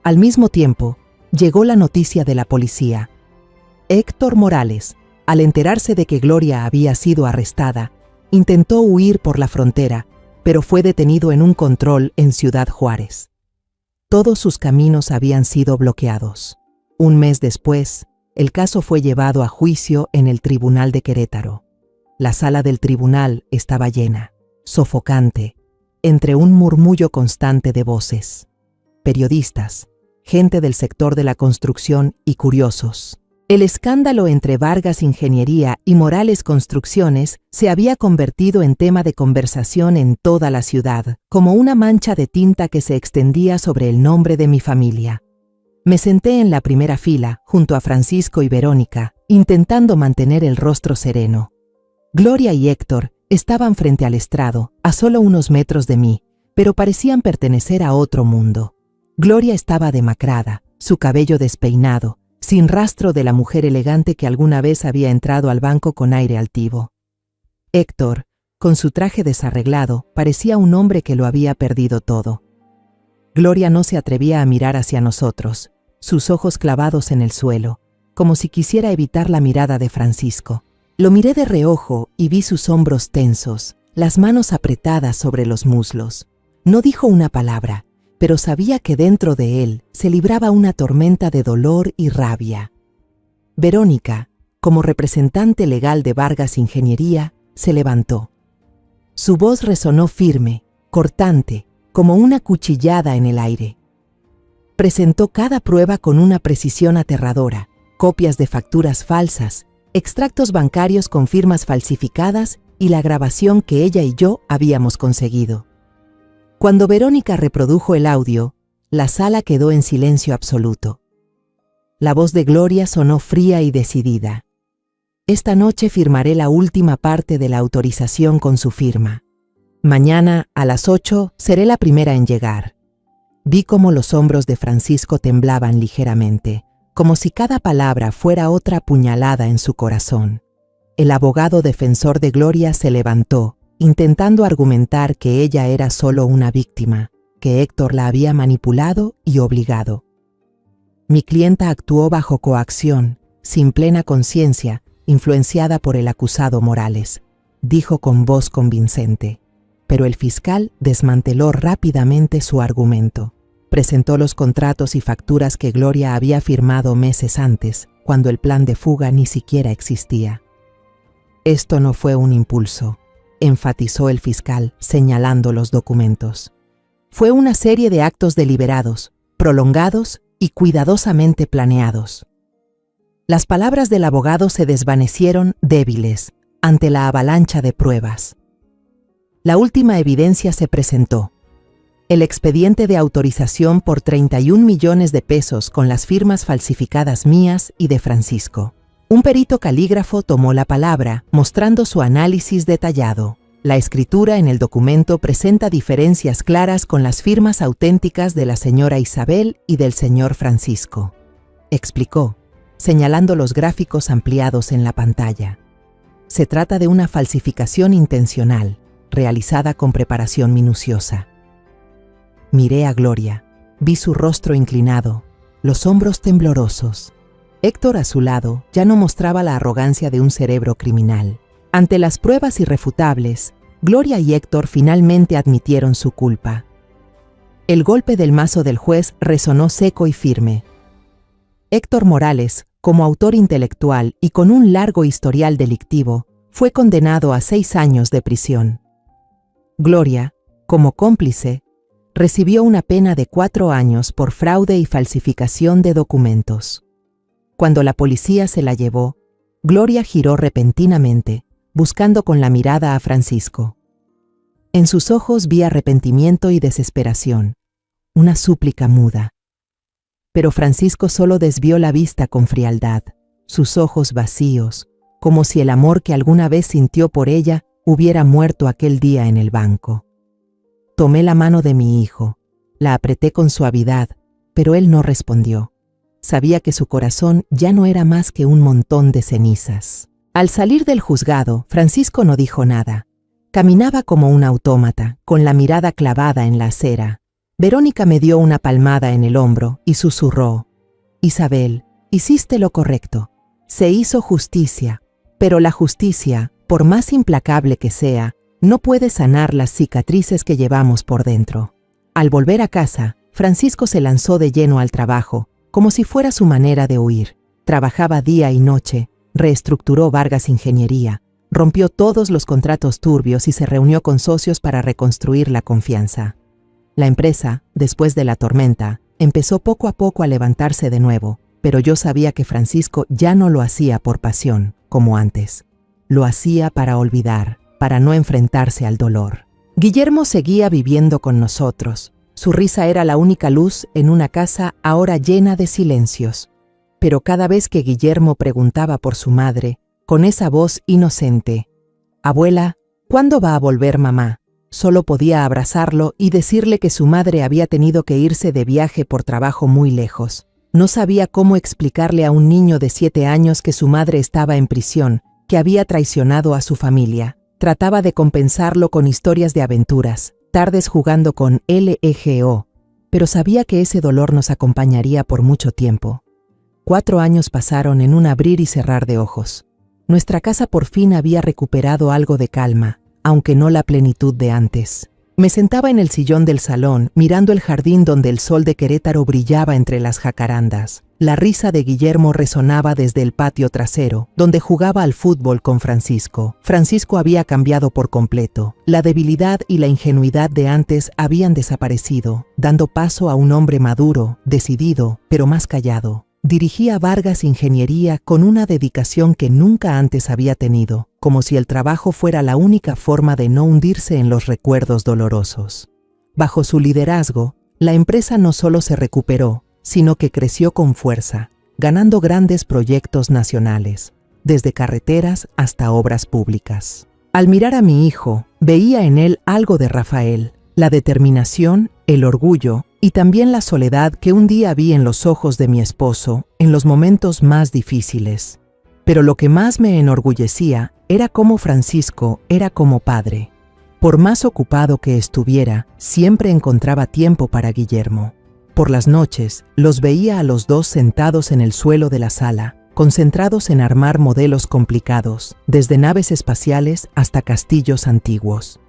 A: Al mismo tiempo, llegó la noticia de la policía. Héctor Morales, al enterarse de que Gloria había sido arrestada, intentó huir por la frontera, pero fue detenido en un control en Ciudad Juárez. Todos sus caminos habían sido bloqueados. Un mes después, el caso fue llevado a juicio en el Tribunal de Querétaro. La sala del tribunal estaba llena, sofocante, entre un murmullo constante de voces. Periodistas, gente del sector de la construcción y curiosos. El escándalo entre Vargas Ingeniería y Morales Construcciones se había convertido en tema de conversación en toda la ciudad, como una mancha de tinta que se extendía sobre el nombre de mi familia. Me senté en la primera fila, junto a Francisco y Verónica, intentando mantener el rostro sereno. Gloria y Héctor estaban frente al estrado, a solo unos metros de mí, pero parecían pertenecer a otro mundo. Gloria estaba demacrada, su cabello despeinado, sin rastro de la mujer elegante que alguna vez había entrado al banco con aire altivo. Héctor, con su traje desarreglado, parecía un hombre que lo había perdido todo. Gloria no se atrevía a mirar hacia nosotros, sus ojos clavados en el suelo, como si quisiera evitar la mirada de Francisco. Lo miré de reojo y vi sus hombros tensos, las manos apretadas sobre los muslos. No dijo una palabra, pero sabía que dentro de él se libraba una tormenta de dolor y rabia. Verónica, como representante legal de Vargas Ingeniería, se levantó. Su voz resonó firme, cortante, como una cuchillada en el aire. Presentó cada prueba con una precisión aterradora: copias de facturas falsas, extractos bancarios con firmas falsificadas y la grabación que ella y yo habíamos conseguido. Cuando Verónica reprodujo el audio, la sala quedó en silencio absoluto. La voz de Gloria sonó fría y decidida. Esta noche firmaré la última parte de la autorización con su firma. Mañana, a las 8, seré la primera en llegar. Vi cómo los hombros de Francisco temblaban ligeramente, como si cada palabra fuera otra puñalada en su corazón. El abogado defensor de Gloria se levantó, intentando argumentar que ella era solo una víctima, que Héctor la había manipulado y obligado. Mi clienta actuó bajo coacción, sin plena conciencia, influenciada por el acusado Morales, dijo con voz convincente. Pero el fiscal desmanteló rápidamente su argumento. Presentó los contratos y facturas que Gloria había firmado meses antes, cuando el plan de fuga ni siquiera existía. Esto no fue un impulso, enfatizó el fiscal, señalando los documentos. Fue una serie de actos deliberados, prolongados y cuidadosamente planeados. Las palabras del abogado se desvanecieron débiles ante la avalancha de pruebas. La última evidencia se presentó: el expediente de autorización por 31 millones de pesos con las firmas falsificadas mías y de Francisco. Un perito calígrafo tomó la palabra, mostrando su análisis detallado. La escritura en el documento presenta diferencias claras con las firmas auténticas de la señora Isabel y del señor Francisco, explicó. señalando los gráficos ampliados en la pantalla. Se trata de una falsificación intencional, realizada con preparación minuciosa. Miré a Gloria, vi su rostro inclinado, los hombros temblorosos. Héctor a su lado ya no mostraba la arrogancia de un cerebro criminal. Ante las pruebas irrefutables, Gloria y Héctor finalmente admitieron su culpa. El golpe del mazo del juez resonó seco y firme. Héctor Morales, como autor intelectual y con un largo historial delictivo, fue condenado a 6 años de prisión. Gloria, como cómplice, recibió una pena de 4 años por fraude y falsificación de documentos. Cuando la policía se la llevó, Gloria giró repentinamente, buscando con la mirada a Francisco. En sus ojos vi arrepentimiento y desesperación, una súplica muda. Pero Francisco solo desvió la vista con frialdad, sus ojos vacíos, como si el amor que alguna vez sintió por ella hubiera muerto aquel día en el banco. Tomé la mano de mi hijo, la apreté con suavidad, pero él no respondió. Sabía que su corazón ya no era más que un montón de cenizas. Al salir del juzgado, Francisco no dijo nada. Caminaba como un autómata, con la mirada clavada en la acera. Verónica me dio una palmada en el hombro y susurró: «Isabel, hiciste lo correcto. Se hizo justicia, pero la justicia, por más implacable que sea, no puede sanar las cicatrices que llevamos por dentro». Al volver a casa, Francisco se lanzó de lleno al trabajo, como si fuera su manera de huir. Trabajaba día y noche, reestructuró Vargas Ingeniería, rompió todos los contratos turbios y se reunió con socios para reconstruir la confianza. La empresa, después de la tormenta, empezó poco a poco a levantarse de nuevo, pero yo sabía que Francisco ya no lo hacía por pasión, como antes. Lo hacía para olvidar, para no enfrentarse al dolor. Guillermo seguía viviendo con nosotros. Su risa era la única luz en una casa ahora llena de silencios. Pero cada vez que Guillermo preguntaba por su madre, con esa voz inocente: «Abuela, ¿cuándo va a volver mamá?», solo podía abrazarlo y decirle que su madre había tenido que irse de viaje por trabajo muy lejos. No sabía cómo explicarle a un niño de 7 años que su madre estaba en prisión, que había traicionado a su familia. Trataba de compensarlo con historias de aventuras, tardes jugando con LEGO, pero sabía que ese dolor nos acompañaría por mucho tiempo. 4 años pasaron en un abrir y cerrar de ojos. Nuestra casa por fin había recuperado algo de calma, aunque no la plenitud de antes. Me sentaba en el sillón del salón, mirando el jardín donde el sol de Querétaro brillaba entre las jacarandas. La risa de Guillermo resonaba desde el patio trasero, donde jugaba al fútbol con Francisco. Francisco había cambiado por completo. La debilidad y la ingenuidad de antes habían desaparecido, dando paso a un hombre maduro, decidido, pero más callado. Dirigía Vargas Ingeniería con una dedicación que nunca antes había tenido, como si el trabajo fuera la única forma de no hundirse en los recuerdos dolorosos. Bajo su liderazgo, la empresa no solo se recuperó, sino que creció con fuerza, ganando grandes proyectos nacionales, desde carreteras hasta obras públicas. Al mirar a mi hijo, veía en él algo de Rafael, la determinación, el orgullo y también la soledad que un día vi en los ojos de mi esposo en los momentos más difíciles. Pero lo que más me enorgullecía era cómo Francisco era como padre. Por más ocupado que estuviera, siempre encontraba tiempo para Guillermo. Por las noches, los veía a los dos sentados en el suelo de la sala, concentrados en armar modelos complicados, desde naves espaciales hasta castillos antiguos.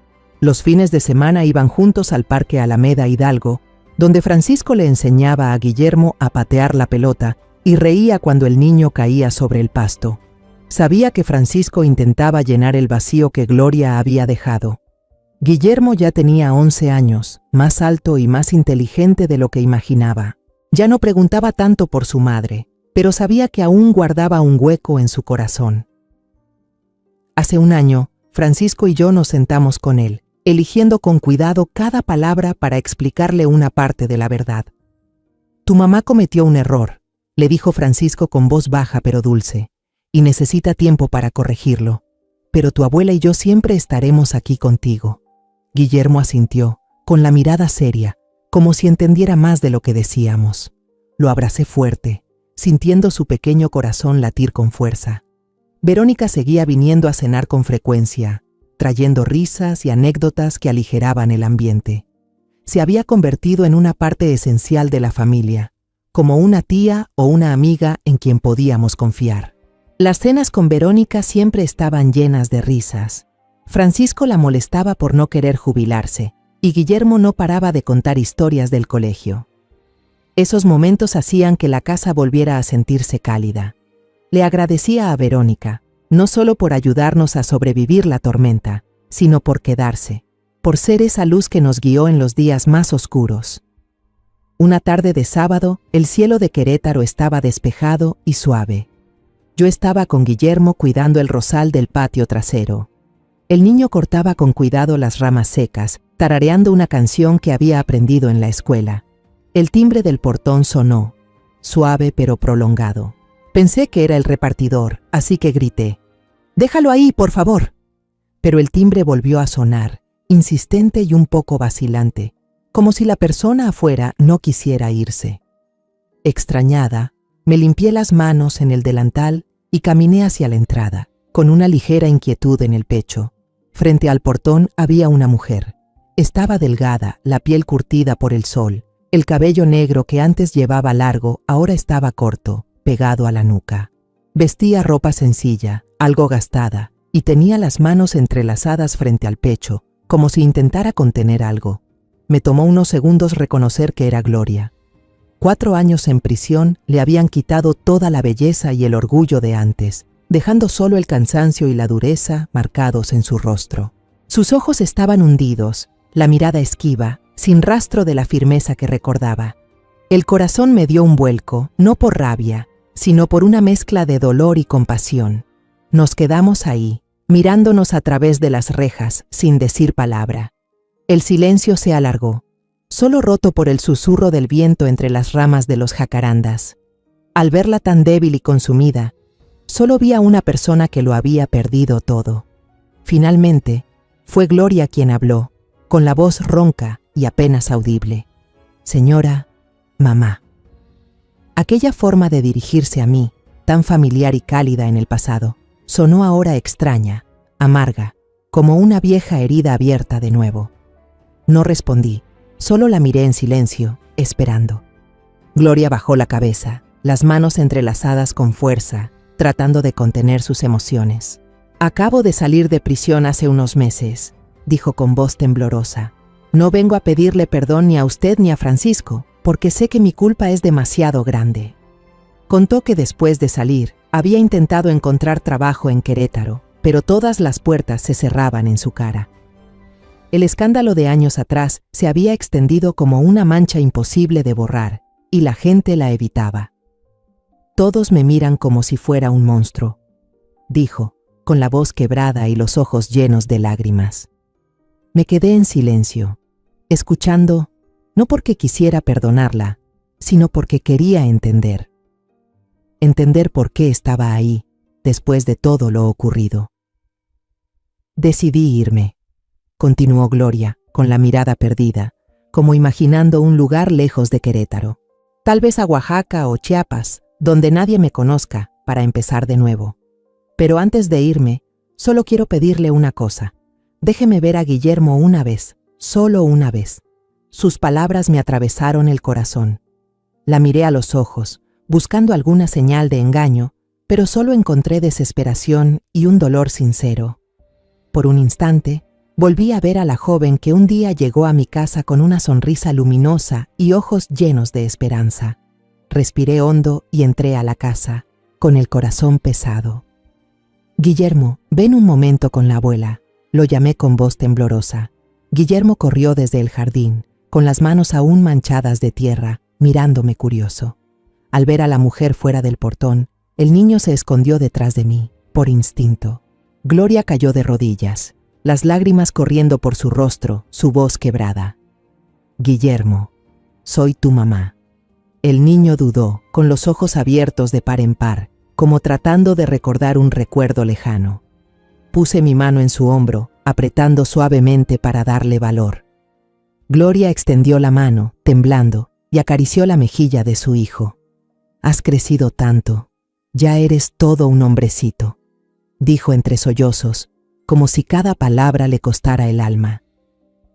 A: Los fines de semana iban juntos al Parque Alameda Hidalgo, donde Francisco le enseñaba a Guillermo a patear la pelota y reía cuando el niño caía sobre el pasto. Sabía que Francisco intentaba llenar el vacío que Gloria había dejado. Guillermo ya tenía 11 años, más alto y más inteligente de lo que imaginaba. Ya no preguntaba tanto por su madre, pero sabía que aún guardaba un hueco en su corazón. Hace un año, Francisco y yo nos sentamos con él, eligiendo con cuidado cada palabra para explicarle una parte de la verdad. «Tu mamá cometió un error», le dijo Francisco con voz baja pero dulce, «y necesita tiempo para corregirlo. Pero tu abuela y yo siempre estaremos aquí contigo». Guillermo asintió, con la mirada seria, como si entendiera más de lo que decíamos. Lo abracé fuerte. sintiendo su pequeño corazón latir con fuerza. Verónica seguía viniendo a cenar con frecuencia, trayendo risas y anécdotas que aligeraban el ambiente. Se había convertido en una parte esencial de la familia, como una tía o una amiga en quien podíamos confiar. Las cenas con Verónica siempre estaban llenas de risas. Francisco la molestaba por no querer jubilarse, y Guillermo no paraba de contar historias del colegio. Esos momentos hacían que la casa volviera a sentirse cálida. Le agradecía a Verónica, no solo por ayudarnos a sobrevivir la tormenta, sino por quedarse, por ser esa luz que nos guió en los días más oscuros. Una tarde de sábado, el cielo de Querétaro estaba despejado y suave. Yo estaba con Guillermo cuidando el rosal del patio trasero. El niño cortaba con cuidado las ramas secas, tarareando una canción que había aprendido en la escuela. El timbre del portón sonó, suave pero prolongado. Pensé que era el repartidor, así que grité: «¡Déjalo ahí, por favor!». Pero el timbre volvió a sonar, insistente y un poco vacilante, como si la persona afuera no quisiera irse. Extrañada, me limpié las manos en el delantal y caminé hacia la entrada, con una ligera inquietud en el pecho. Frente al portón había una mujer. Estaba delgada, la piel curtida por el sol. El cabello negro que antes llevaba largo ahora estaba corto, pegado a la nuca. Vestía ropa sencilla, algo gastada, y tenía las manos entrelazadas frente al pecho, como si intentara contener algo. Me tomó unos segundos reconocer que era Gloria. 4 años en prisión le habían quitado toda la belleza y el orgullo de antes, dejando solo el cansancio y la dureza marcados en su rostro. Sus ojos estaban hundidos, la mirada esquiva, sin rastro de la firmeza que recordaba. El corazón me dio un vuelco, no por rabia, sino por una mezcla de dolor y compasión. Nos quedamos ahí, mirándonos a través de las rejas, sin decir palabra. El silencio se alargó, solo roto por el susurro del viento entre las ramas de los jacarandas. Al verla tan débil y consumida, solo vi a una persona que lo había perdido todo. Finalmente, fue Gloria quien habló, con la voz ronca y apenas audible: «Señora, mamá». Aquella forma de dirigirse a mí, tan familiar y cálida en el pasado, sonó ahora extraña, amarga, como una vieja herida abierta de nuevo. No respondí, solo la miré en silencio, esperando. Gloria bajó la cabeza, las manos entrelazadas con fuerza, tratando de contener sus emociones. «Acabo de salir de prisión hace unos meses», dijo con voz temblorosa. «No vengo a pedirle perdón ni a usted ni a Francisco, porque sé que mi culpa es demasiado grande». Contó que después de salir, había intentado encontrar trabajo en Querétaro, pero todas las puertas se cerraban en su cara. El escándalo de años atrás se había extendido como una mancha imposible de borrar, y la gente la evitaba. «Todos me miran como si fuera un monstruo», dijo, con la voz quebrada y los ojos llenos de lágrimas. Me quedé en silencio, escuchando, no porque quisiera perdonarla, sino porque quería entender. Entender por qué estaba ahí, después de todo lo ocurrido. «Decidí irme», continuó Gloria, con la mirada perdida, como imaginando un lugar lejos de Querétaro. «Tal vez a Oaxaca o Chiapas, donde nadie me conozca, para empezar de nuevo. Pero antes de irme, solo quiero pedirle una cosa. Déjeme ver a Guillermo una vez, solo una vez». Sus palabras me atravesaron el corazón. La miré a los ojos, buscando alguna señal de engaño, pero solo encontré desesperación y un dolor sincero. Por un instante, volví a ver a la joven que un día llegó a mi casa con una sonrisa luminosa y ojos llenos de esperanza. Respiré hondo y entré a la casa, con el corazón pesado. «Guillermo, ven un momento con la abuela», lo llamé con voz temblorosa. Guillermo corrió desde el jardín, con las manos aún manchadas de tierra, mirándome curioso. Al ver a la mujer fuera del portón, el niño se escondió detrás de mí, por instinto. Gloria cayó de rodillas, las lágrimas corriendo por su rostro, su voz quebrada. «Guillermo, soy tu mamá». El niño dudó, con los ojos abiertos de par en par, como tratando de recordar un recuerdo lejano. Puse mi mano en su hombro, apretando suavemente para darle valor. Gloria extendió la mano, temblando, y acarició la mejilla de su hijo. Has crecido tanto. Ya eres todo un hombrecito, dijo entre sollozos, como si cada palabra le costara el alma.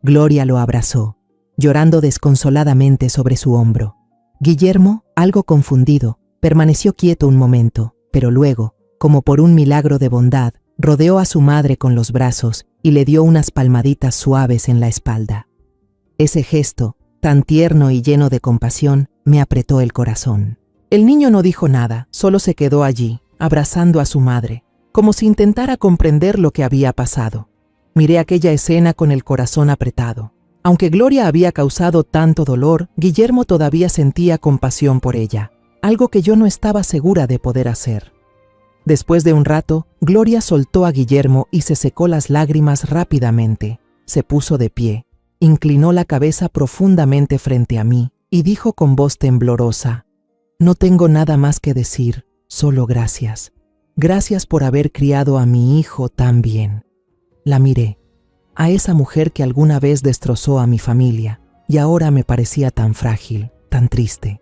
A: Gloria lo abrazó, llorando desconsoladamente sobre su hombro. Guillermo, algo confundido, permaneció quieto un momento, pero luego, como por un milagro de bondad, rodeó a su madre con los brazos y le dio unas palmaditas suaves en la espalda. Ese gesto, tan tierno y lleno de compasión, me apretó el corazón. El niño no dijo nada, solo se quedó allí, abrazando a su madre, como si intentara comprender lo que había pasado. Miré aquella escena con el corazón apretado. Aunque Gloria había causado tanto dolor, Guillermo todavía sentía compasión por ella, algo que yo no estaba segura de poder hacer. Después de un rato, Gloria soltó a Guillermo y se secó las lágrimas rápidamente. Se puso de pie, inclinó la cabeza profundamente frente a mí y dijo con voz temblorosa: «No tengo nada más que decir, solo gracias. Gracias por haber criado a mi hijo tan bien». La miré, a esa mujer que alguna vez destrozó a mi familia y ahora me parecía tan frágil, tan triste.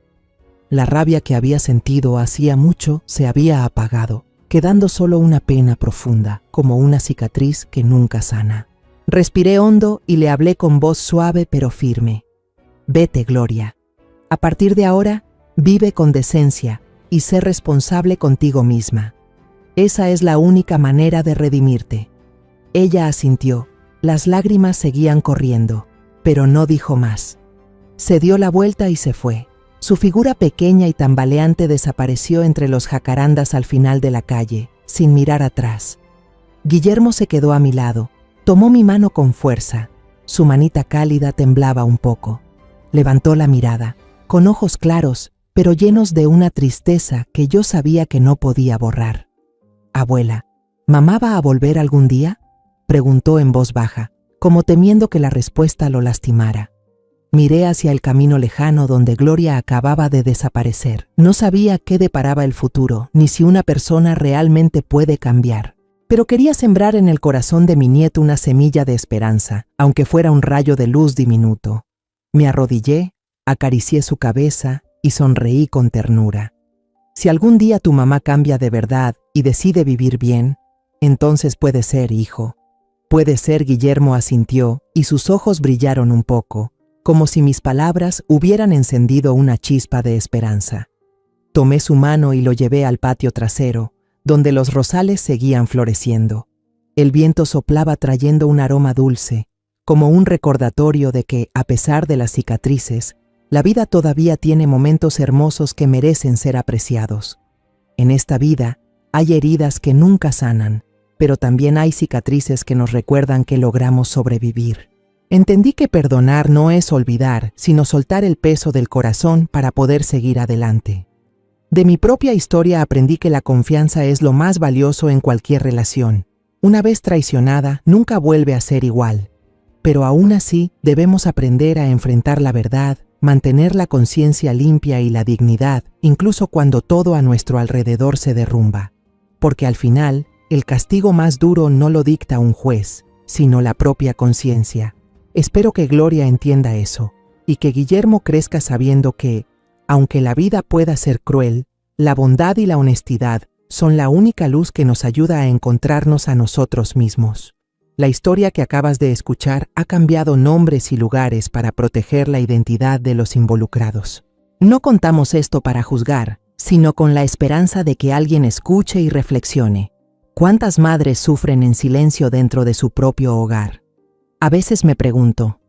A: La rabia que había sentido hacía mucho se había apagado, quedando solo una pena profunda, como una cicatriz que nunca sana. Respiré hondo y le hablé con voz suave pero firme. «Vete, Gloria. A partir de ahora, vive con decencia y sé responsable contigo misma. Esa es la única manera de redimirte». Ella asintió. Las lágrimas seguían corriendo, pero no dijo más. Se dio la vuelta y se fue. Su figura pequeña y tambaleante desapareció entre los jacarandas al final de la calle, sin mirar atrás. Guillermo se quedó a mi lado, tomó mi mano con fuerza. Su manita cálida temblaba un poco. Levantó la mirada, con ojos claros, pero llenos de una tristeza que yo sabía que no podía borrar. «Abuela, ¿mamá va a volver algún día?», preguntó en voz baja, como temiendo que la respuesta lo lastimara. Miré hacia el camino lejano donde Gloria acababa de desaparecer. No sabía qué deparaba el futuro, ni si una persona realmente puede cambiar. Pero quería sembrar en el corazón de mi nieto una semilla de esperanza, aunque fuera un rayo de luz diminuto. Me arrodillé, acaricié su cabeza y sonreí con ternura. Si algún día tu mamá cambia de verdad y decide vivir bien, entonces puede ser, hijo. Puede ser. Guillermo asintió y sus ojos brillaron un poco, como si mis palabras hubieran encendido una chispa de esperanza. Tomé su mano y lo llevé al patio trasero, donde los rosales seguían floreciendo. El viento soplaba trayendo un aroma dulce, como un recordatorio de que, a pesar de las cicatrices, la vida todavía tiene momentos hermosos que merecen ser apreciados. En esta vida hay heridas que nunca sanan, pero también hay cicatrices que nos recuerdan que logramos sobrevivir. Entendí que perdonar no es olvidar, sino soltar el peso del corazón para poder seguir adelante. De mi propia historia aprendí que la confianza es lo más valioso en cualquier relación. Una vez traicionada, nunca vuelve a ser igual. Pero aún así, debemos aprender a enfrentar la verdad, mantener la conciencia limpia y la dignidad, incluso cuando todo a nuestro alrededor se derrumba. Porque al final, el castigo más duro no lo dicta un juez, sino la propia conciencia. Espero que Gloria entienda eso, y que Guillermo crezca sabiendo que, aunque la vida pueda ser cruel, la bondad y la honestidad son la única luz que nos ayuda a encontrarnos a nosotros mismos. La historia que acabas de escuchar ha cambiado nombres y lugares para proteger la identidad de los involucrados. No contamos esto para juzgar, sino con la esperanza de que alguien escuche y reflexione. ¿Cuántas madres sufren en silencio dentro de su propio hogar? A veces me pregunto,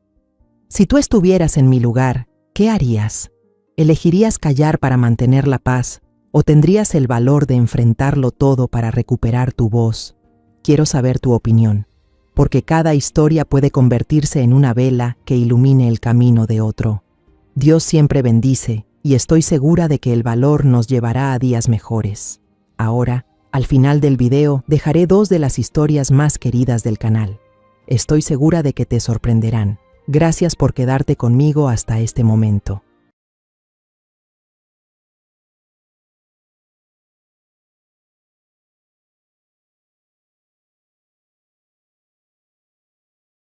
A: si tú estuvieras en mi lugar, ¿qué harías? ¿Elegirías callar para mantener la paz o tendrías el valor de enfrentarlo todo para recuperar tu voz? Quiero saber tu opinión, porque cada historia puede convertirse en una vela que ilumine el camino de otro. Dios siempre bendice y estoy segura de que el valor nos llevará a días mejores. Ahora, al final del video dejaré 2 de las historias más queridas del canal. Estoy segura de que te sorprenderán. Gracias por quedarte conmigo hasta este momento.